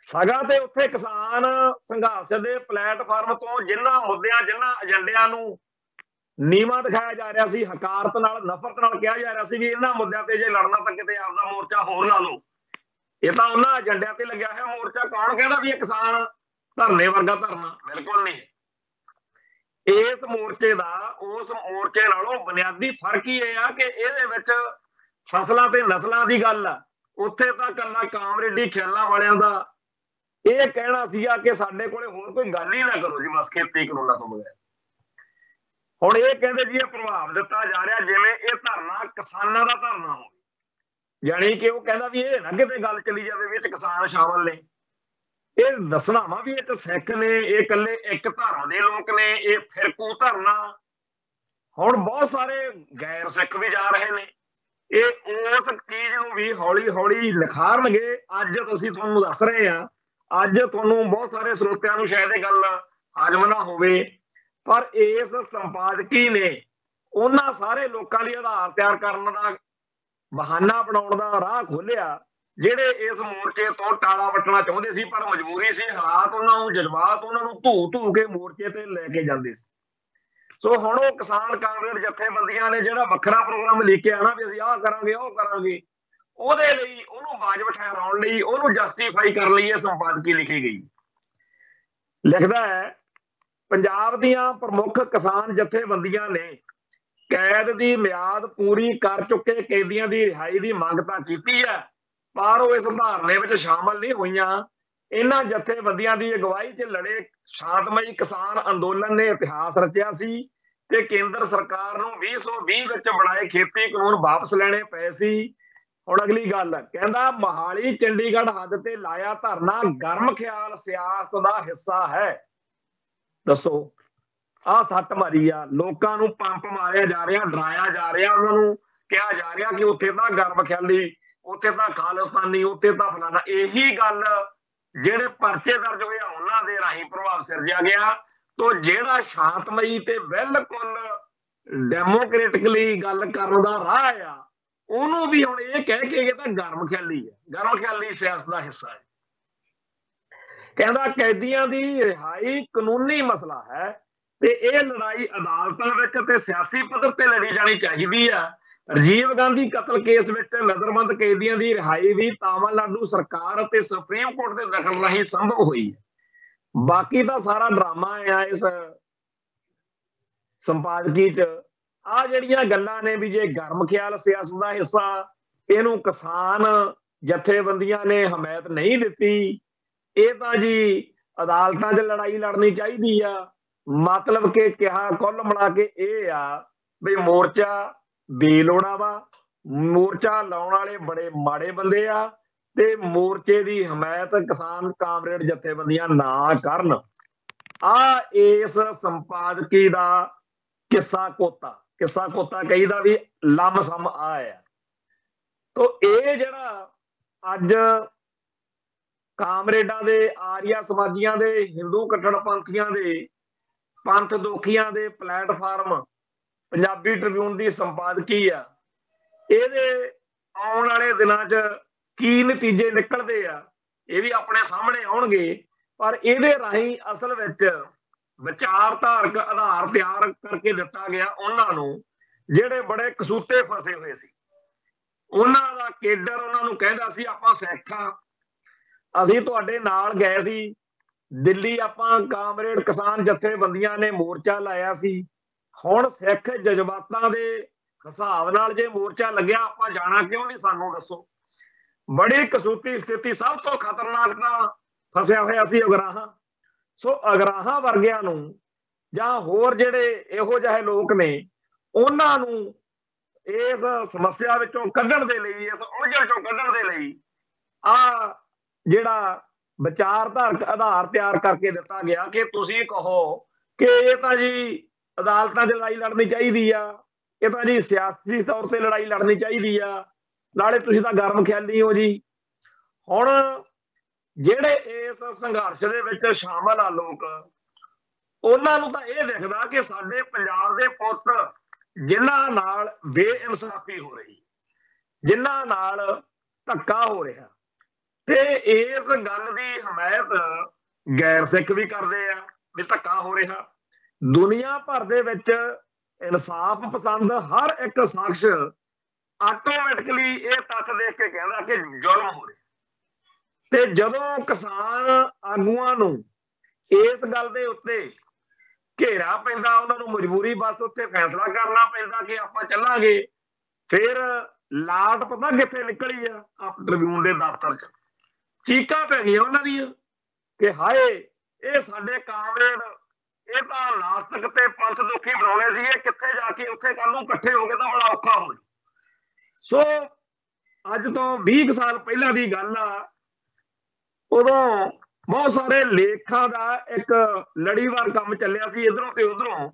ਸਗਾ ਤੇ ਉੱਥੇ ਕਿਸਾਨ ਸੰਘਰਸ਼ ਦੇ ਪਲੇਟਫਾਰਮ ਤੋਂ ਜਿਨ੍ਹਾਂ ਮੁੱਦਿਆਂ, ਜਿਨ੍ਹਾਂ ਏਜੰਡਿਆਂ ਨੂੰ ਨੀਵਾਂ ਦਿਖਾਇਆ ਜਾ ਰਿਹਾ ਸੀ, ਹਕਾਰਤ ਨਾਲ, ਨਫ਼ਰਤ ਨਾਲ ਕਿਹਾ ਜਾ ਰਿਹਾ ਸੀ ਵੀ ਇਹਨਾਂ ਮੁੱਦਿਆਂ ਤੇ ਜੇ ਲੜਨਾ ਤਾਂ ਕਿਤੇ ਆਪਦਾ ਮੋਰਚਾ ਹੋਰ ਲਾ ਲਓ। ਇਹ ਤਾਂ ਉਹਨਾਂ ਏਜੰਡਿਆਂ ਤੇ ਲੱਗਿਆ ਹੋਇਆ ਮੋਰਚਾ। ਕੌਣ ਕਹਿੰਦਾ ਵੀ ਇਹ ਕਿਸਾਨ ਧਰਨੇ ਵਰਗਾ ਧਰਨਾ? ਬਿਲਕੁਲ ਨਹੀਂ। ਇਸ ਮੋਰਚੇ ਦਾ ਉਸ ਮੋਰਚੇ ਨਾਲੋਂ ਬੁਨਿਆਦੀ ਫਰਕ ਹੀ ਇਹ ਆ ਕਿ ਇਹਦੇ ਵਿੱਚ ਫਸਲਾਂ ਤੇ ਨਸਲਾਂ ਦੀ ਗੱਲ ਆ। ਉੱਥੇ ਤਾਂ ਕੱਲਾ ਕਾਮਰੇਡੀ ਖਿਆਲਾਂ ਵਾਲਿਆਂ ਦਾ ਇਹ ਕਹਿਣਾ ਸੀਗਾ ਕਿ ਸਾਡੇ ਕੋਲੇ ਹੋਰ ਕੋਈ ਗੱਲ ਹੀ ਨਾ ਕਰੋ ਜੀ, ਬਸ ਖੇਤੀ ਕਾਨੂੰਨਾਂ ਤੋਂ ਬਗੈਰ। ਹੁਣ ਇਹ ਕਹਿੰਦੇ ਜੀ ਇਹ ਪ੍ਰਭਾਵ ਦਿੱਤਾ ਜਾ ਰਿਹਾ ਜਿਵੇਂ ਇਹ ਧਰਨਾ ਕਿਸਾਨਾਂ ਦਾ ਧਰਨਾ ਹੋਵੇ, ਯਾਨੀ ਕਿ ਉਹ ਕਹਿੰਦਾ ਵੀ ਇਹ ਨਾ ਕਿਤੇ ਗੱਲ ਚਲੀ ਜਾਵੇ ਵਿੱਚ ਕਿਸਾਨ ਸ਼ਾਮਲ ਨੇ। ਇਹ ਦੱਸਣਾ ਵਾ ਵੀ ਇਹ ਸਿੱਖ ਨੇ, ਇਹ ਇਕੱਲੇ ਇੱਕ ਧਰਮ ਦੇ ਲੋਕ ਨੇ, ਇਹ ਫਿਰਕੂ ਧਰਨਾ। ਹੁਣ ਬਹੁਤ ਸਾਰੇ ਗੈਰ ਸਿੱਖ ਵੀ ਜਾ ਰਹੇ ਨੇ, ਇਹ ਉਸ ਚੀਜ਼ ਨੂੰ ਵੀ ਹੌਲੀ ਹੌਲੀ ਨਿਖਾਰਨਗੇ। ਅੱਜ ਅਸੀਂ ਤੁਹਾਨੂੰ ਦੱਸ ਰਹੇ ਹਾਂ, ਅੱਜ ਤੁਹਾਨੂੰ ਬਹੁਤ ਸਾਰੇ ਸਰੋਤਿਆਂ ਨੂੰ ਸ਼ਾਇਦ ਇਹ ਗੱਲ ਹਾਜ਼ਮ ਨਾ ਹੋਵੇ, ਪਰ ਇਸ ਸੰਪਾਦਕੀ ਨੇ ਉਹਨਾਂ ਸਾਰੇ ਲੋਕਾਂ ਲਈ ਆਧਾਰ ਤਿਆਰ ਕਰਨ ਦਾ, ਬਹਾਨਾ ਬਣਾਉਣ ਦਾ ਰਾਹ ਖੋਲਿਆ ਜਿਹੜੇ ਇਸ ਮੋਰਚੇ ਤੋਂ ਟਾਲਾ ਵੱਟਣਾ ਚਾਹੁੰਦੇ ਸੀ, ਪਰ ਮਜਬੂਰੀ ਸੀ, ਹਾਲਾਤ ਉਹਨਾਂ ਨੂੰ, ਜਜ਼ਬਾਤ ਉਹਨਾਂ ਨੂੰ ਧੂ ਕੇ ਮੋਰਚੇ ਤੇ ਲੈ ਕੇ ਜਾਂਦੇ ਸੀ। ਸੋ ਹੁਣ ਉਹ ਕਿਸਾਨ ਕਾਮਰੇਡ ਜਥੇਬੰਦੀਆਂ ਨੇ ਜਿਹੜਾ ਵੱਖਰਾ ਪ੍ਰੋਗਰਾਮ ਲਿਖਿਆ ਨਾ ਵੀ ਅਸੀਂ ਆਹ ਕਰਾਂਗੇ, ਉਹ ਕਰਾਂਗੇ, ਉਹਦੇ ਲਈ, ਉਹਨੂੰ ਬਾਜ ਠਹਿਰਾਉਣ ਲਈ, ਉਹਨੂੰ ਜਸਟੀਫਾਈ ਕਰਨ ਲਈ ਇਹ ਸੰਪਾਦਕੀ ਲਿਖੀ ਗਈ। ਲਿਖਦਾ ਹੈ, ਪੰਜਾਬ ਦੀਆਂ ਪ੍ਰਮੁੱਖ ਕਿਸਾਨ ਜਥੇਬੰਦੀਆਂ ਨੇ ਕੈਦ ਦੀ ਮਿਆਦ ਪੂਰੀ ਕਰ ਚੁੱਕੇ ਕੈਦੀਆਂ ਦੀ ਰਿਹਾਈ ਦੀ ਮੰਗ ਤਾਂ ਕੀਤੀ ਹੈ, ਪਰ ਉਹ ਇਸ ਧਾਰਨੇ ਵਿੱਚ ਸ਼ਾਮਲ ਨਹੀਂ ਹੋਈਆਂ। ਇਹਨਾਂ ਜਥੇਬੰਦੀਆਂ ਦੀ ਅਗਵਾਈ 'ਚ ਲੜੇ ਸ਼ਾਂਤਮਈ ਕਿਸਾਨ ਅੰਦੋਲਨ ਨੇ ਇਤਿਹਾਸ ਰਚਿਆ ਸੀ ਤੇ ਕੇਂਦਰ ਸਰਕਾਰ ਨੂੰ 2020 ਵਿੱਚ ਬਣਾਏ ਖੇਤੀ ਕਾਨੂੰਨ ਵਾਪਸ ਲੈਣੇ ਪਏ ਸੀ। ਹੁਣ ਅਗਲੀ ਗੱਲ ਕਹਿੰਦਾ, ਮੋਹਾਲੀ ਚੰਡੀਗੜ੍ਹ ਹੱਦ ਤੇ ਲਾਇਆ ਧਰਨਾ ਗਰਮ ਖਿਆਲ ਸਿਆਸਤ ਦਾ ਹਿੱਸਾ ਹੈ। ਦੱਸੋ, ਆਹ ਸੱਟ ਮਾਰੀ ਆ, ਲੋਕਾਂ ਨੂੰ ਪੰਪ ਮਾਰਿਆ ਜਾ ਰਿਹਾ, ਡਰਾਇਆ ਜਾ ਰਿਹਾ, ਉਹਨਾਂ ਨੂੰ ਕਿਹਾ ਜਾ ਰਿਹਾ ਕਿ ਉੱਥੇ ਤਾਂ ਗਰਮ ਖਿਆਲੀ, ਉੱਥੇ ਤਾਂ ਖਾਲਿਸਤਾਨੀ, ਉੱਥੇ ਤਾਂ ਫਲਾਣਾ। ਇਹੀ ਗੱਲ ਜਿਹੜੇ ਪਰਚੇ ਦਰਜ ਹੋਏ ਉਹਨਾਂ ਦੇ ਰਾਹੀਂ ਪ੍ਰਭਾਵ ਸਿਰਜਿਆ ਗਿਆ। ਤੋਂ ਜਿਹੜਾ ਸ਼ਾਂਤਮਈ ਤੇ ਬਿਲਕੁਲ ਡੈਮੋਕ੍ਰੇਟਿਕਲੀ ਗੱਲ ਕਰਨ ਦਾ ਰਾਹ ਆ, ਉਹਨੂੰ ਵੀ ਹੁਣ ਇਹ ਕਹਿ ਕੇ ਇਹ ਤਾਂ ਗਰਮ ਖਿਆਲੀ ਹੈ, ਗਰਮ ਖਿਆਲੀ ਸਿਆਸਤ ਦਾ ਹਿੱਸਾ ਹੈ। ਕਹਿੰਦਾ ਕੈਦੀਆਂ ਦੀ ਰਿਹਾਈ ਕਾਨੂੰਨੀ ਮਸਲਾ ਹੈ ਤੇ ਇਹ ਲੜਾਈ ਅਦਾਲਤਾਂ ਵਿੱਚ ਤੇ ਸਿਆਸੀ ਪੱਧਰ ਤੇ ਲੜੀ ਜਾਣੀ ਚਾਹੀਦੀ ਆ। ਰਾਜੀਵ ਗਾਂਧੀ ਕਤਲ ਕੇਸ ਵਿੱਚ ਨਜ਼ਰਬੰਦ ਕੈਦੀਆਂ ਦੀ ਰਿਹਾਈ ਵੀ ਤਾਮਿਲਨਾਡੂ ਸਰਕਾਰ ਅਤੇ ਸੁਪਰੀਮ ਕੋਰਟ ਦੇ ਦਖਲ ਰਾਹੀਂ ਸੰਭਵ ਹੋਈ ਹੈ। ਬਾਕੀ ਤਾਂ ਸਾਰਾ ਡਰਾਮਾ ਆ ਇਸ ਸੰਪਾਦਕੀ 'ਚ। ਆ ਜਿਹੜੀਆਂ ਗੱਲਾਂ ਨੇ ਵੀ ਜੇ ਗਰਮ ਖਿਆਲ ਸਿਆਸਤ ਦਾ ਹਿੱਸਾ, ਇਹਨੂੰ ਕਿਸਾਨ ਜਥੇਬੰਦੀਆਂ ਨੇ ਹਮਾਇਤ ਨਹੀਂ ਦਿੱਤੀ, ਇਹ ਤਾਂ ਜੀ ਅਦਾਲਤਾਂ 'ਚ ਲੜਾਈ ਲੜਨੀ ਚਾਹੀਦੀ ਆ। ਮਤਲਬ ਕਿ ਕਿਹਾ ਕੁੱਲ ਮਿਲਾ ਕੇ ਇਹ ਆ ਵੀ ਮੋਰਚਾ ਬੇਲੋੜਾ ਵਾ, ਮੋਰਚਾ ਲਾਉਣ ਵਾਲੇ ਬੜੇ ਮਾੜੇ ਬੰਦੇ ਆ ਤੇ ਮੋਰਚੇ ਦੀ ਹਮਾਇਤ ਕਿਸਾਨ ਕਾਮਰੇਡ ਜਥੇਬੰਦੀਆਂ ਨਾ ਕਰਨ। ਆ ਇਸ ਸੰਪਾਦਕੀ ਦਾ ਕਿੱਸਾ ਕੋਤਾ ਕਹੀਦਾ ਵੀ ਲੰਮ ਸਮ ਆ। ਤੋ ਇਹ ਜਿਹੜਾ ਅੱਜ ਕਾਮਰੇਡਾਂ ਦੇ, ਆਰੀਆ ਸਮਾਜੀਆਂ ਦੇ, ਹਿੰਦੂ ਕੱਟੜਪੰਥੀਆਂ ਦੇ, ਪੰਥ ਦੋਖੀਆਂ ਦੇ ਪਲੇਟਫਾਰਮ ਪੰਜਾਬੀ ਟ੍ਰਿਬਿਊਨ ਦੀ ਸੰਪਾਦਕੀ ਆ, ਇਹਦੇ ਆਉਣ ਵਾਲੇ ਦਿਨਾਂ 'ਚ ਕੀ ਨਤੀਜੇ ਨਿਕਲਦੇ ਆ ਇਹ ਵੀ ਆਪਣੇ ਸਾਹਮਣੇ ਆਉਣਗੇ। ਪਰ ਇਹਦੇ ਰਾਹੀਂ ਅਸਲ ਵਿੱਚ ਵਿਚਾਰਧਾਰਕ ਆਧਾਰ ਤਿਆਰ ਕਰਕੇ ਦਿੱਤਾ ਗਿਆ ਉਹਨਾਂ ਨੂੰ ਜਿਹੜੇ ਬੜੇ ਕਸੂਤੇ ਫਸੇ ਹੋਏ ਸੀ। ਉਹਨਾਂ ਦਾ ਕੇਡਰ ਉਹਨਾਂ ਨੂੰ ਕਹਿੰਦਾ ਸੀ ਆਪਾਂ ਸਿੱਖ ਆ, ਅਸੀਂ ਤੁਹਾਡੇ ਨਾਲ ਗਏ ਸੀ ਦਿੱਲੀ, ਆਪਾਂ ਕਾਮਰੇਡ ਕਿਸਾਨ ਜਥੇਬੰਦੀਆਂ ਨੇ ਮੋਰਚਾ ਲਾਇਆ ਸੀ। ਹੁਣ ਸਿੱਖ ਜਜ਼ਬਾਤਾਂ ਦੇ ਹਿਸਾਬ ਨਾਲ ਜੇ ਮੋਰਚਾ ਲੱਗਿਆ, ਆਪਾਂ ਜਾਣਾ ਕਿਉਂ ਨਹੀਂ, ਸਾਨੂੰ ਦੱਸੋ। ਬੜੀ ਕਸੂਤੀ ਸਥਿਤੀ, ਸਭ ਤੋਂ ਖਤਰਨਾਕ ਤਾਂ ਫਸਿਆ ਹੋਇਆ ਸੀ ਅਗਰਾਹਾਂ। ਸੋ ਅਗਰਾਹਾਂ ਵਰਗਿਆਂ ਨੂੰ ਜਾਂ ਹੋਰ ਜਿਹੜੇ ਇਹੋ ਜਿਹੇ ਲੋਕ ਨੇ, ਉਹਨਾਂ ਨੂੰ इस समस्या विचों कड्ढण दे लई, इस उलझण चों कड्ढण दे लई आ ਜਿਹੜਾ ਵਿਚਾਰਧਾਰਕ ਆਧਾਰ ਤਿਆਰ ਕਰਕੇ ਦਿੱਤਾ ਗਿਆ ਕਿ ਤੁਸੀਂ ਕਹੋ ਕਿ ਇਹ ਤਾਂ ਜੀ ਅਦਾਲਤਾਂ 'ਚ ਲੜਾਈ ਲੜਨੀ ਚਾਹੀਦੀ ਆ, ਇਹ ਤਾਂ ਜੀ ਸਿਆਸੀ ਤੌਰ ਤੇ ਲੜਾਈ ਲੜਨੀ ਚਾਹੀਦੀ ਆ, ਨਾਲੇ ਤੁਸੀਂ ਤਾਂ ਗਰਮ ਖਿਆਲੀ ਹੋ ਜੀ। ਹੁਣ ਜਿਹੜੇ ਇਸ ਸੰਘਰਸ਼ ਦੇ ਵਿੱਚ ਸ਼ਾਮਲ ਆ ਲੋਕ, ਉਹਨਾਂ ਨੂੰ ਤਾਂ ਇਹ ਦਿਖਦਾ ਕਿ ਸਾਡੇ ਪੰਜਾਬ ਦੇ ਪੁੱਤ ਜਿਨ੍ਹਾਂ ਨਾਲ ਬੇਇਨਸਾਫੀ ਹੋ ਰਹੀ, ਜਿਨ੍ਹਾਂ ਨਾਲ ਧੱਕਾ ਹੋ ਰਿਹਾ, ਤੇ ਇਸ ਗੱਲ ਦੀ ਹਮਾਇਤ ਗੈਰ ਸਿੱਖ ਵੀ ਕਰਦੇ ਆ ਵੀ ਧੱਕਾ ਹੋ ਰਿਹਾ। ਦੁਨੀਆ ਭਰ ਦੇ ਵਿੱਚ ਇਨਸਾਫ ਪਸੰਦ ਹਰ ਇੱਕ ਸ਼ਖਸ ਆਟੋਮੈਟਿਕਲੀ ਇਹ ਤੱਥ ਦੇਖ ਕੇ ਕਹਿੰਦਾ ਕਿ ਜ਼ੁਲਮ ਹੋ ਰਿਹਾ। ਤੇ ਜਦੋਂ ਕਿਸਾਨ ਆਗੂਆਂ ਨੂੰ ਇਸ ਗੱਲ ਦੇ ਉੱਤੇ ਘੇਰਾ ਪੈਂਦਾ, ਉਹਨਾਂ ਨੂੰ ਮਜਬੂਰੀ ਬਸ ਉੱਥੇ ਫੈਸਲਾ ਕਰਨਾ ਪੈਂਦਾ ਕਿ ਆਪਾਂ ਚੱਲਾਂਗੇ, ਫਿਰ ਲਾਟ ਪਤਾ ਕਿੱਥੇ ਨਿਕਲੀ ਆ? ਆਪ ਟ੍ਰਿਬਿਊਨ ਦੇ ਦਫ਼ਤਰ 'ਚ ਚੀਕਾਂ ਪੈ ਗਈਆਂ ਉਹਨਾਂ ਦੀਆਂ ਕਿ ਹਾਏ ਇਹ ਸਾਡੇ ਕਾਮਰੇਡ, ਇਹ ਤਾਂ ਨਾਸਤਕ ਤੇ ਪੰਥ ਦੁਖੀ ਬਣਾਉਣੇ ਸੀ, ਇਹ ਕਿੱਥੇ ਜਾ ਕੇ ਉੱਥੇ ਕੱਲ ਨੂੰ ਇਕੱਠੇ ਹੋ ਗਏ ਤਾਂ ਬੜਾ ਔਖਾ ਹੋ ਜਾਊ। ਸੋ ਅੱਜ ਤੋਂ 20 ਸਾਲ ਪਹਿਲਾਂ ਦੀ ਗੱਲ ਆ, ਉਦੋਂ ਬਹੁਤ ਸਾਰੇ ਲੇਖਾਂ ਦਾ ਇੱਕ ਲੜੀਵਾਰ ਕੰਮ ਚੱਲਿਆ ਸੀ ਇਧਰੋਂ ਤੇ ਉਧਰੋਂ।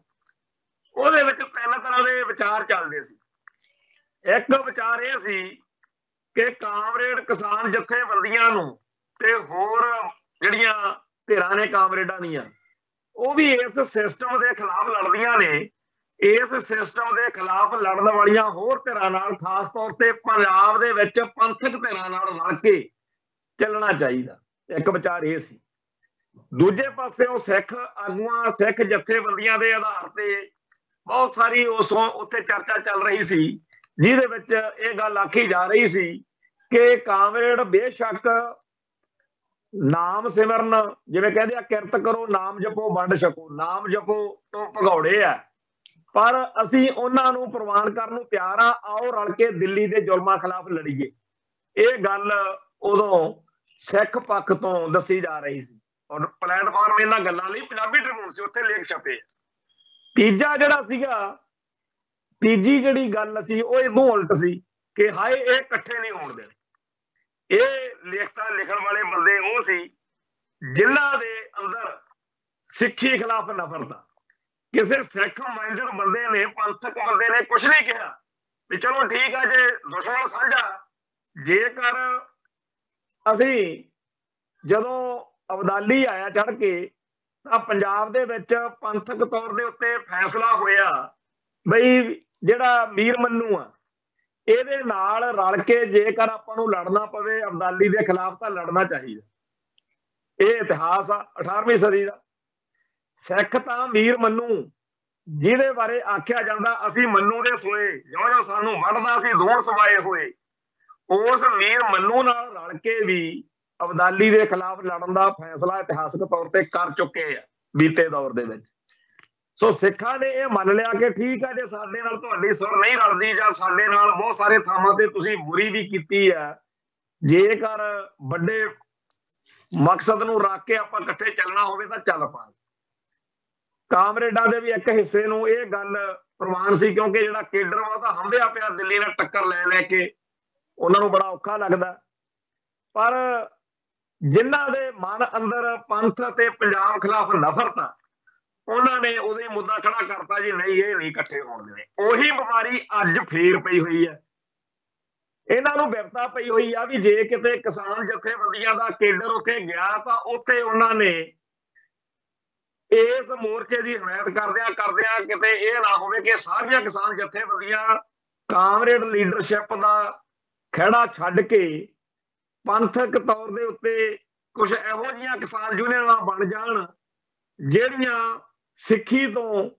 ਉਹਦੇ ਵਿੱਚ 3 ਤਰ੍ਹਾਂ ਦੇ ਵਿਚਾਰ ਚੱਲਦੇ ਸੀ। ਇੱਕ ਵਿਚਾਰ ਇਹ ਸੀ ਕਿ ਕਾਮਰੇਡ ਕਿਸਾਨ ਜਥੇਬੰਦੀਆਂ ਨੂੰ ਤੇ ਹੋਰ ਜਿਹੜੀਆਂ ਧਿਰਾਂ ਨੇ ਕਾਮਰੇਡਾਂ ਦੀਆਂ, ਉਹ ਵੀ ਇਸ ਸਿਸਟਮ ਦੇ ਖਿਲਾਫ ਲੜਦੀਆਂ ਨੇ। ਇਸ ਸਿਸਟਮ ਦੇ ਖਿਲਾਫ ਲੜਨ ਵਾਲੀਆਂ ਹੋਰ ਧਿਰਾਂ ਨਾਲ, ਖਾਸ ਤੌਰ ਤੇ ਪੰਜਾਬ ਦੇ ਵਿੱਚ ਪੰਥਕ ਧਿਰਾਂ ਨਾਲ ਰਲ ਕੇ ਚੱਲਣਾ ਚਾਹੀਦਾ। ਇੱਕ ਵਿਚਾਰ ਇਹ ਸੀ। ਦੂਜੇ ਪਾਸਿਓਂ ਸਿੱਖ ਆਗੂਆਂ, ਸਿੱਖ ਜਥੇਬੰਦੀਆਂ ਦੇ ਆਧਾਰ ਤੇ ਬਹੁਤ ਸਾਰੀ ਉੱਥੇ ਚਰਚਾ ਚੱਲ ਰਹੀ ਸੀ, ਜਿਹਦੇ ਵਿੱਚ ਇਹ ਗੱਲ ਆਖੀ ਜਾ ਰਹੀ ਸੀ ਕਿ ਕਾਮਰੇਡ ਬੇਸ਼ੱਕ ਨਾਮ ਸਿਮਰਨ, ਜਿਵੇਂ ਕਹਿੰਦੇ ਆ ਕਿਰਤ ਕਰੋ ਨਾਮ ਜਪੋ ਵੰਡ ਛਕੋ, ਨਾਮ ਜਪੋ ਤੋਂ ਭਗੌੜੇ ਆ, ਪਰ ਅਸੀਂ ਉਹਨਾਂ ਨੂੰ ਪ੍ਰਵਾਨ ਕਰਨ ਨੂੰ ਤਿਆਰ ਆ, ਆਓ ਰਲ ਕੇ ਦਿੱਲੀ ਦੇ ਜ਼ੁਲਮਾਂ ਖਿਲਾਫ ਲੜੀਏ। ਇਹ ਗੱਲ ਉਦੋਂ ਸਿੱਖ ਪੱਖ ਤੋਂ ਦੱਸੀ ਜਾ ਰਹੀ ਸੀ ਔਰ ਪਲੇਟਫਾਰਮ ਇਹਨਾਂ ਗੱਲਾਂ ਲਈ ਪੰਜਾਬੀ ਟ੍ਰਿਬਿਊਨ ਸੀ, ਉੱਥੇ ਲੇਖ ਛਪੇ। ਤੀਜਾ ਜਿਹੜਾ ਸੀਗਾ, ਤੀਜੀ ਜਿਹੜੀ ਗੱਲ ਸੀ ਉਹ ਇਦੋਂ ਉਲਟ ਸੀ ਕਿ ਹਾਏ ਇਹ ਇਕੱਠੇ ਨਹੀਂ ਹੋਣ ਦੇਣੇ। ਇਹ ਲੇਖਤਾਂ ਲਿਖਣ ਵਾਲੇ ਬੰਦੇ ਉਹ ਸੀ ਜਿਨ੍ਹਾਂ ਦੇ ਅੰਦਰ ਸਿੱਖੀ ਖਿਲਾਫ ਨਫ਼ਰਤ ਆ। ਕਿਸੇ ਸਿੱਖ ਮਾਈਂਡਡ ਬੰਦੇ ਨੇ, ਪੰਥਕ ਬੰਦੇ ਨੇ ਕੁਛ ਨਹੀਂ ਕਿਹਾ ਵੀ ਚਲੋ ਠੀਕ ਆ ਜੇ ਦੁਸ਼ਮਣ ਸਾਂਝਾ। ਜੇਕਰ ਅਸੀਂ ਜਦੋਂ ਅਬਦਾਲੀ ਆਇਆ ਚੜ ਕੇ ਤਾਂ ਪੰਜਾਬ ਦੇ ਵਿੱਚ ਪੰਥਕ ਤੌਰ ਦੇ ਉੱਤੇ ਫੈਸਲਾ ਹੋਇਆ ਬਈ ਜਿਹੜਾ ਮੀਰ ਮੰਨੂ ਆ ਇਹਦੇ ਨਾਲ ਰਲ ਕੇ ਜੇਕਰ ਆਪਾਂ ਨੂੰ ਲੜਨਾ ਪਵੇ ਅਬਦਾਲੀ ਦੇ ਖਿਲਾਫ ਤਾਂ ਲੜਨਾ ਚਾਹੀਦਾ। ਇਹ ਇਤਿਹਾਸ ਆ 18ਵੀਂ ਸਦੀ ਦਾ। ਸਿੱਖ ਤਾਂ ਮੀਰ ਮੰਨੂ, ਜਿਹਦੇ ਬਾਰੇ ਆਖਿਆ ਜਾਂਦਾ ਅਸੀਂ ਮੰਨੂ ਦੇ ਸੋਏ, ਜਿਉਂ ਸਾਨੂੰ ਵੱਢਦਾ ਸੀ ਦੂਰ ਸਵਾਏ ਹੋਏ, ਉਸ ਮੀਰ ਮੰਨੂ ਨਾਲ ਰਲ ਕੇ ਵੀ ਅਬਦਾਲੀ ਦੇ ਖਿਲਾਫ ਲੜਨ ਦਾ ਫੈਸਲਾ ਇਤਿਹਾਸਕ ਤੌਰ ਤੇ ਕਰ ਚੁੱਕੇ ਆ ਬੀਤੇ ਦੌਰ ਦੇ ਵਿੱਚ। ਸੋ ਸਿੱਖਾਂ ਨੇ ਇਹ ਮੰਨ ਲਿਆ ਕਿ ਠੀਕ ਆ ਜੇ ਸਾਡੇ ਨਾਲ ਤੁਹਾਡੀ ਸੁਰ ਨਹੀਂ ਰਲਦੀ ਜਾਂ ਸਾਡੇ ਨਾਲ ਬਹੁਤ ਸਾਰੇ ਥਾਵਾਂ ਤੇ ਤੁਸੀਂ ਬੁਰੀ ਵੀ ਕੀਤੀ ਆ, ਜੇਕਰ ਵੱਡੇ ਮਕਸਦ ਨੂੰ ਰੱਖ ਕੇ ਆਪਾਂ ਇਕੱਠੇ ਚੱਲਣਾ ਹੋਵੇ ਤਾਂ ਚੱਲ ਪਾ। ਕਾਮਰੇਡਾਂ ਦੇ ਵੀ ਇੱਕ ਹਿੱਸੇ ਨੂੰ ਇਹ ਗੱਲ ਪ੍ਰਵਾਨ ਸੀ ਕਿਉਂਕਿ ਜਿਹੜਾ ਕੇਡਰ ਵਾ ਤਾਂ ਹੰਭਿਆ ਪਿਆ ਦਿੱਲੀ ਨਾਲ ਟੱਕਰ ਲੈ ਲੈ ਕੇ, ਉਹਨਾਂ ਨੂੰ ਬੜਾ ਔਖਾ ਲੱਗਦਾ। ਪਰ ਜਿਨ੍ਹਾਂ ਦੇ ਮਨ ਅੰਦਰ ਪੰਥ ਤੇ ਪੰਜਾਬ ਖਿਲਾਫ ਨਫ਼ਰਤ ਆ, ਉਹਨਾਂ ਨੇ ਉਹਦੇ ਮੁੱਦਾ ਖੜਾ ਕਰਤਾ ਜੀ ਨਹੀਂ ਇਹ ਨਹੀਂ ਇਕੱਠੇ ਹੋਣ ਦੇਣੇ। ਉਹੀ ਬਿਮਾਰੀ ਅੱਜ ਫੇਰ ਪਈ ਹੋਈ ਹੈ। ਇਹਨਾਂ ਨੂੰ ਵਿਪਤਾ ਪਈ ਹੋਈ ਆ ਵੀ ਜੇ ਕਿਤੇ ਕਿਸਾਨ ਜਥੇਬੰਦੀਆਂ ਦਾ ਕੇਡਰ ਉੱਥੇ ਗਿਆ ਤਾਂ ਉੱਥੇ ਉਹਨਾਂ ਨੇ ਇਸ ਮੋਰਚੇ ਦੀ ਹਮਾਇਤ ਕਰਦਿਆਂ ਕਿਤੇ ਇਹ ਨਾ ਹੋਵੇ ਕਿ ਸਾਰੀਆਂ ਕਿਸਾਨ ਜਥੇਬੰਦੀਆਂ ਕਾਮਰੇਡ ਲੀਡਰਸ਼ਿਪ ਦਾ ਖਹਿੜਾ ਛੱਡ ਕੇ ਪੰਥਕ ਤੌਰ ਦੇ ਉੱਤੇ ਕੁਝ ਇਹੋ ਜਿਹੀਆਂ ਕਿਸਾਨ ਯੂਨੀਅਨਾਂ ਬਣ ਜਾਣ ਜਿਹੜੀਆਂ ਸਿੱਖੀ ਤੋਂ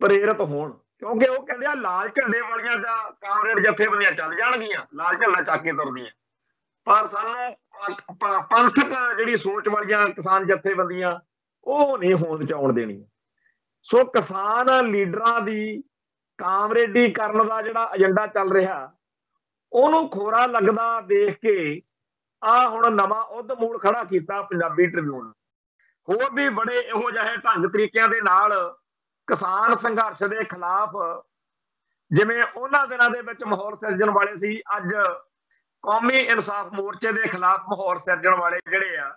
ਪ੍ਰੇਰਿਤ ਹੋਣ। ਕਿਉਂਕਿ ਉਹ ਕਹਿੰਦੇ ਆ ਲਾਲ ਝੰਡੇ ਵਾਲੀਆਂ ਜਾਂ ਕਾਮਰੇਡ ਜਥੇਬੰਦੀਆਂ ਚੱਲ ਜਾਣਗੀਆਂ, ਲਾਲ ਝੰਡਾ ਚੱਕ ਕੇ ਤੁਰਦੀਆਂ, ਪਰ ਸਾਨੂੰ ਪੰਥਕ ਜਿਹੜੀ ਸੋਚ ਵਾਲੀਆਂ ਕਿਸਾਨ ਜਥੇਬੰਦੀਆਂ ਉਹ ਨਹੀਂ ਹੋਂਦ ਚ ਆਉਣ ਦੇਣੀਆਂ। ਸੋ ਕਿਸਾਨ ਲੀਡਰਾਂ ਦੀ ਕਾਮਰੇਡੀ ਕਰਨ ਦਾ ਜਿਹੜਾ ਏਜੰਡਾ ਚੱਲ ਰਿਹਾ ਉਹਨੂੰ ਖੋਰਾ ਲੱਗਦਾ ਦੇਖ ਕੇ ਆ ਹੁਣ ਨਵਾਂ ਉਧ ਮੂਲ ਖੜਾ ਕੀਤਾ ਪੰਜਾਬੀ ਟ੍ਰਿਬਿਊਨ। ਹੋਰ ਵੀ ਬੜੇ ਇਹੋ ਜਿਹੇ ਢੰਗ ਤਰੀਕਿਆਂ ਦੇ ਨਾਲ ਕਿਸਾਨ ਸੰਘਰਸ਼ ਦੇ ਖਿਲਾਫ ਜਿਵੇਂ ਉਹਨਾਂ ਦਿਨਾਂ ਦੇ ਵਿੱਚ ਮਾਹੌਲ ਸਿਰਜਣ ਵਾਲੇ ਸੀ, ਅੱਜ ਕੌਮੀ ਇਨਸਾਫ ਮੋਰਚੇ ਦੇ ਖਿਲਾਫ ਮਾਹੌਲ ਸਿਰਜਣ ਵਾਲੇ ਜਿਹੜੇ ਆ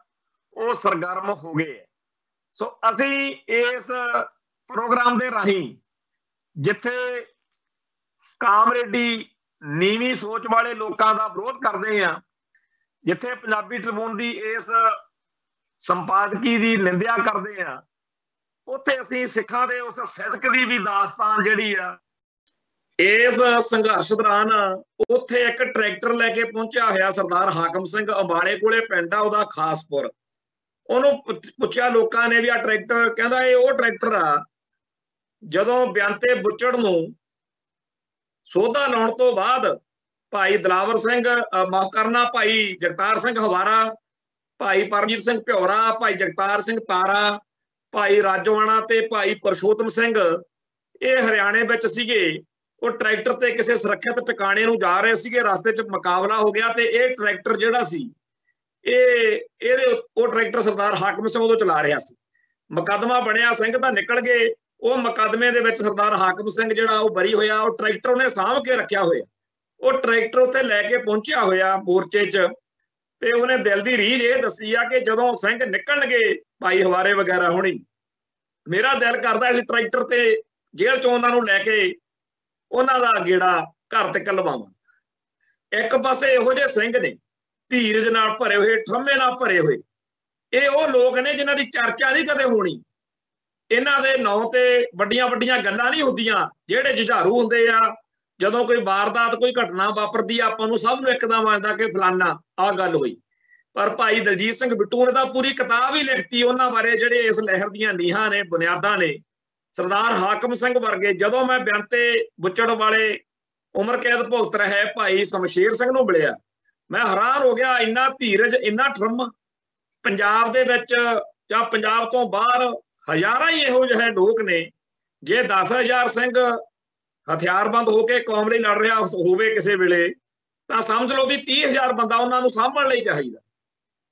ਉਹ ਸਰਗਰਮ ਹੋ ਗਏ। ਸੋ ਅਸੀਂ ਇਸ ਪ੍ਰੋਗਰਾਮ ਦੇ ਰਾਹੀਂ ਜਿੱਥੇ ਕਾਮਰੇਡੀ ਨੀਵੀਂ ਸੋਚ ਵਾਲੇ ਲੋਕਾਂ ਦਾ ਵਿਰੋਧ ਕਰਦੇ ਆ, ਜਿੱਥੇ ਪੰਜਾਬੀ ਟ੍ਰਿਬਿਊਨ ਦੀ ਇਸ ਸੰਪਾਦਕੀ ਦੀ ਨਿੰਦਿਆ ਕਰਦੇ ਆ, ਉੱਥੇ ਅਸੀਂ ਸਿੱਖਾਂ ਦੇ ਉਸ ਸਿਦਕ ਦੀ ਵੀ ਦਾਸਤਾਨ ਜਿਹੜੀ ਆ ਇਸ ਸੰਘਰਸ਼ ਦੌਰਾਨ ਉੱਥੇ ਇੱਕ ਟਰੈਕਟਰ ਲੈ ਕੇ ਪਹੁੰਚਿਆ ਹੋਇਆ ਸਰਦਾਰ ਹਾਕਮ ਸਿੰਘ ਅੰਬਾਲੇ ਕੋਲੇ ਪਿੰਡ ਆ ਉਹਦਾ ਖਾਸਪੁਰ। ਉਹਨੂੰ ਪੁੱਛਿਆ ਲੋਕਾਂ ਨੇ ਵੀ ਆ ਟਰੈਕਟਰ, ਕਹਿੰਦਾ ਇਹ ਉਹ ਟਰੈਕਟਰ ਆ ਜਦੋਂ ਬਿਆੰਤੇ ਬੁੱਚੜ ਨੂੰ ਸੋਧਾ ਲਾਉਣ ਤੋਂ ਬਾਅਦ ਭਾਈ ਦਲਾਵਰ ਸਿੰਘ ਮਾਫ ਕਰਨਾ ਭਾਈ ਜਗਤਾਰ ਸਿੰਘ ਹਵਾਰਾ, ਭਾਈ ਪਰਮਜੀਤ ਸਿੰਘ ਭਿਉਰਾ, ਭਾਈ ਜਗਤਾਰ ਸਿੰਘ ਤਾਰਾ, ਭਾਈ ਰਾਜੋਆਣਾ ਤੇ ਭਾਈ ਪਰਸ਼ੋਤਮ ਸਿੰਘ ਇਹ ਹਰਿਆਣੇ ਵਿੱਚ ਸੀਗੇ। ਉਹ ਟਰੈਕਟਰ ਤੇ ਕਿਸੇ ਸੁਰੱਖਿਅਤ ਟਿਕਾਣੇ ਨੂੰ ਜਾ ਰਹੇ ਸੀਗੇ, ਰਸਤੇ 'ਚ ਮੁਕਾਬਲਾ ਹੋ ਗਿਆ ਤੇ ਇਹ ਟਰੈਕਟਰ ਜਿਹੜਾ ਸੀ ਉਹ ਟਰੈਕਟਰ ਸਰਦਾਰ ਹਾਕਮ ਸਿੰਘ ਉਦੋਂ ਚਲਾ ਰਿਹਾ ਸੀ। ਮੁਕੱਦਮਾ ਬਣਿਆ, ਸਿੰਘ ਤਾਂ ਨਿਕਲ ਗਏ। ਉਹ ਮੁਕੱਦਮੇ ਦੇ ਵਿੱਚ ਸਰਦਾਰ ਹਾਕਮ ਸਿੰਘ ਜਿਹੜਾ ਉਹ ਬਰੀ ਹੋਇਆ। ਉਹ ਟਰੈਕਟਰ ਉਹਨੇ ਸਾਂਭ ਕੇ ਰੱਖਿਆ ਹੋਇਆ। ਉਹ ਟਰੈਕਟਰ ਉੱਤੇ ਲੈ ਕੇ ਪਹੁੰਚਿਆ ਹੋਇਆ ਮੋਰਚੇ 'ਚ, ਤੇ ਉਹਨੇ ਦਿਲ ਦੀ ਰੀਝ ਇਹ ਦੱਸੀ ਆ ਕਿ ਜਦੋਂ ਸਿੰਘ ਨਿਕਲਣਗੇ ਭਾਈ ਹਵਾਰੇ ਵਗੈਰਾ ਹੋਣੀ, ਮੇਰਾ ਦਿਲ ਕਰਦਾ ਇਸ ਟਰੈਕਟਰ ਤੇ ਜੇਲ੍ਹ 'ਚੋਂ ਉਹਨਾਂ ਨੂੰ ਲੈ ਕੇ ਉਹਨਾਂ ਦਾ ਗੇੜਾ ਘਰ ਤੱਕ ਲਵਾਵਾਂ। ਇੱਕ ਪਾਸੇ ਇਹੋ ਜਿਹੇ ਸਿੰਘ ਨੇ ਧੀਰਜ ਨਾਲ ਭਰੇ ਹੋਏ, ਠਰਮੇ ਨਾਲ ਭਰੇ ਹੋਏ। ਇਹ ਉਹ ਲੋਕ ਨੇ ਜਿਨ੍ਹਾਂ ਦੀ ਚਰਚਾ ਨਹੀਂ ਕਦੇ ਹੋਣੀ। ਇਹਨਾਂ ਦੇ ਨਾਂ ਤੇ ਵੱਡੀਆਂ ਵੱਡੀਆਂ ਗੱਲਾਂ ਨਹੀਂ ਹੁੰਦੀਆਂ, ਜਿਹੜੇ ਜੁਝਾਰੂ ਹੁੰਦੇ ਆ। ਜਦੋਂ ਕੋਈ ਵਾਰਦਾਤ, ਕੋਈ ਘਟਨਾ ਵਾਪਰਦੀ ਆ, ਆਪਾਂ ਨੂੰ ਸਭ ਨੂੰ ਇੱਕਦਮ ਆਉਂਦਾ ਕਿ ਫਲਾਨਾ ਆਹ ਗੱਲ ਹੋਈ। ਪਰ ਭਾਈ ਦਲਜੀਤ ਸਿੰਘ ਬਿੱਟੂ ਨੇ ਤਾਂ ਪੂਰੀ ਕਿਤਾਬ ਹੀ ਲਿਖਤੀ ਉਹਨਾਂ ਬਾਰੇ, ਜਿਹੜੇ ਇਸ ਲਹਿਰ ਦੀਆਂ ਨੀਹਾਂ ਨੇ, ਬੁਨਿਆਦਾਂ ਨੇ। ਸਰਦਾਰ ਹਾਕਮ ਸਿੰਘ ਵਰਗੇ, ਜਦੋਂ ਮੈਂ ਬਿਆੰਤੇ ਬੁੱਚੜ ਵਾਲੇ ਉਮਰ ਕੈਦ ਭੁਗਤ ਰਹੇ ਭਾਈ ਸ਼ਮਸ਼ੇਰ ਸਿੰਘ ਨੂੰ ਮਿਲਿਆ, ਮੈਂ ਹੈਰਾਨ ਹੋ ਗਿਆ। ਇੰਨਾ ਧੀਰਜ, ਇੰਨਾ ਠਰਮ। ਪੰਜਾਬ ਦੇ ਵਿੱਚ ਜਾਂ ਪੰਜਾਬ ਤੋਂ ਬਾਹਰ ਹਜ਼ਾਰਾਂ ਹੀ ਇਹੋ ਜਿਹੇ ਲੋਕ ਨੇ। ਜੇ 10,000 ਸਿੰਘ ਹਥਿਆਰਬੰਦ ਹੋ ਕੇ ਕੌਮ ਲਈ ਲੜ ਰਿਹਾ ਹੋਵੇ ਕਿਸੇ ਵੇਲੇ, ਤਾਂ ਸਮਝ ਲਓ ਵੀ 30,000 ਬੰਦਾ ਉਹਨਾਂ ਨੂੰ ਸਾਂਭਣ ਲਈ ਚਾਹੀਦਾ।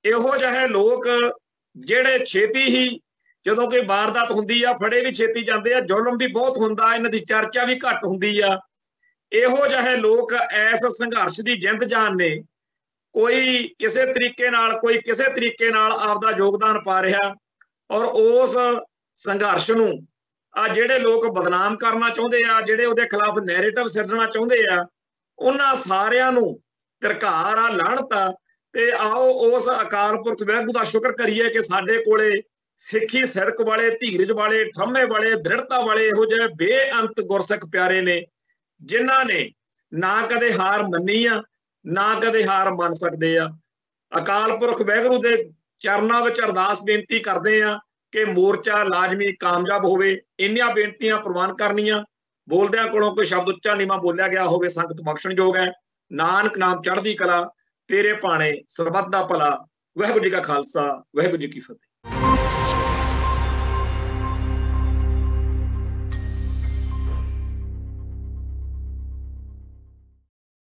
ਇਹੋ ਜਿਹੇ ਲੋਕ ਜਿਹੜੇ ਛੇਤੀ ਹੀ, ਜਦੋਂ ਕੋਈ ਵਾਰਦਾਤ ਹੁੰਦੀ ਆ, ਫੜੇ ਵੀ ਛੇਤੀ ਜਾਂਦੇ ਆ। ਜ਼ੁਲਮ ਵੀ ਬਹੁਤ ਹੁੰਦਾ, ਇਹਨਾਂ ਦੀ ਚਰਚਾ ਵੀ ਘੱਟ ਹੁੰਦੀ ਆ। ਇਹੋ ਜਿਹੇ ਲੋਕ ਇਸ ਸੰਘਰਸ਼ ਦੀ ਜਿੰਦ ਜਾਨ ਨੇ। ਕੋਈ ਕਿਸੇ ਤਰੀਕੇ ਨਾਲ, ਕੋਈ ਕਿਸੇ ਤਰੀਕੇ ਨਾਲ ਆਪਦਾ ਯੋਗਦਾਨ ਪਾ ਰਿਹਾ। ਔਰ ਉਸ ਸੰਘਰਸ਼ ਨੂੰ ਆ ਜਿਹੜੇ ਲੋਕ ਬਦਨਾਮ ਕਰਨਾ ਚਾਹੁੰਦੇ ਆ, ਜਿਹੜੇ ਉਹਦੇ ਖਿਲਾਫ ਨੈਰੇਟਿਵ ਸਿਰਜਣਾ ਚਾਹੁੰਦੇ ਆ, ਉਹਨਾਂ ਸਾਰਿਆਂ ਨੂੰ ਧਰਕਾਰ ਆ, ਲਾਹਣਤ ਆ। ਤੇ ਆਓ ਉਸ ਅਕਾਲ ਪੁਰਖ ਵਾਹਿਗੁਰੂ ਦਾ ਸ਼ੁਕਰ ਕਰੀਏ ਕਿ ਸਾਡੇ ਕੋਲੇ ਸਿੱਖੀ ਸਿਦਕ ਵਾਲੇ, ਧੀਰਜ ਵਾਲੇ, ਠਰਮੇ ਵਾਲੇ, ਦ੍ਰਿੜਤਾ ਵਾਲੇ ਇਹੋ ਜਿਹੇ ਬੇਅੰਤ ਗੁਰਸਿੱਖ ਪਿਆਰੇ ਨੇ, ਜਿਨ੍ਹਾਂ ਨੇ ਨਾ ਕਦੇ ਹਾਰ ਮੰਨੀ ਆ, ਨਾ ਕਦੇ ਹਾਰ ਮੰਨ ਸਕਦੇ ਆ। ਅਕਾਲ ਪੁਰਖ ਵਾਹਿਗੁਰੂ ਦੇ ਚਰਨਾਂ ਵਿੱਚ ਅਰਦਾਸ ਬੇਨਤੀ ਕਰਦੇ ਆ ਕਿ ਮੋਰਚਾ ਲਾਜ਼ਮੀ ਕਾਮਯਾਬ ਹੋਵੇ। ਇੰਨੀਆਂ ਬੇਨਤੀਆਂ ਪ੍ਰਵਾਨ ਕਰਨੀਆਂ। ਬੋਲਦਿਆਂ ਕੋਲੋਂ ਕੋਈ ਸ਼ਬਦ ਉੱਚਾ ਨੀਵਾਂ ਬੋਲਿਆ ਗਿਆ ਹੋਵੇ, ਸੰਗਤ ਬਖਸ਼ਣਯੋਗ ਹੈ। ਨਾਨਕ ਨਾਮ ਚੜ੍ਹਦੀ ਕਲਾ, ਤੇਰੇ ਭਾਣੇ ਸਰਬੱਤ ਦਾ ਭਲਾ। ਵਾਹਿਗੁਰੂ ਜੀ ਕਾ ਖਾਲਸਾ, ਵਾਹਿਗੁਰੂ ਜੀ ਕੀ ਫਤਿਹ।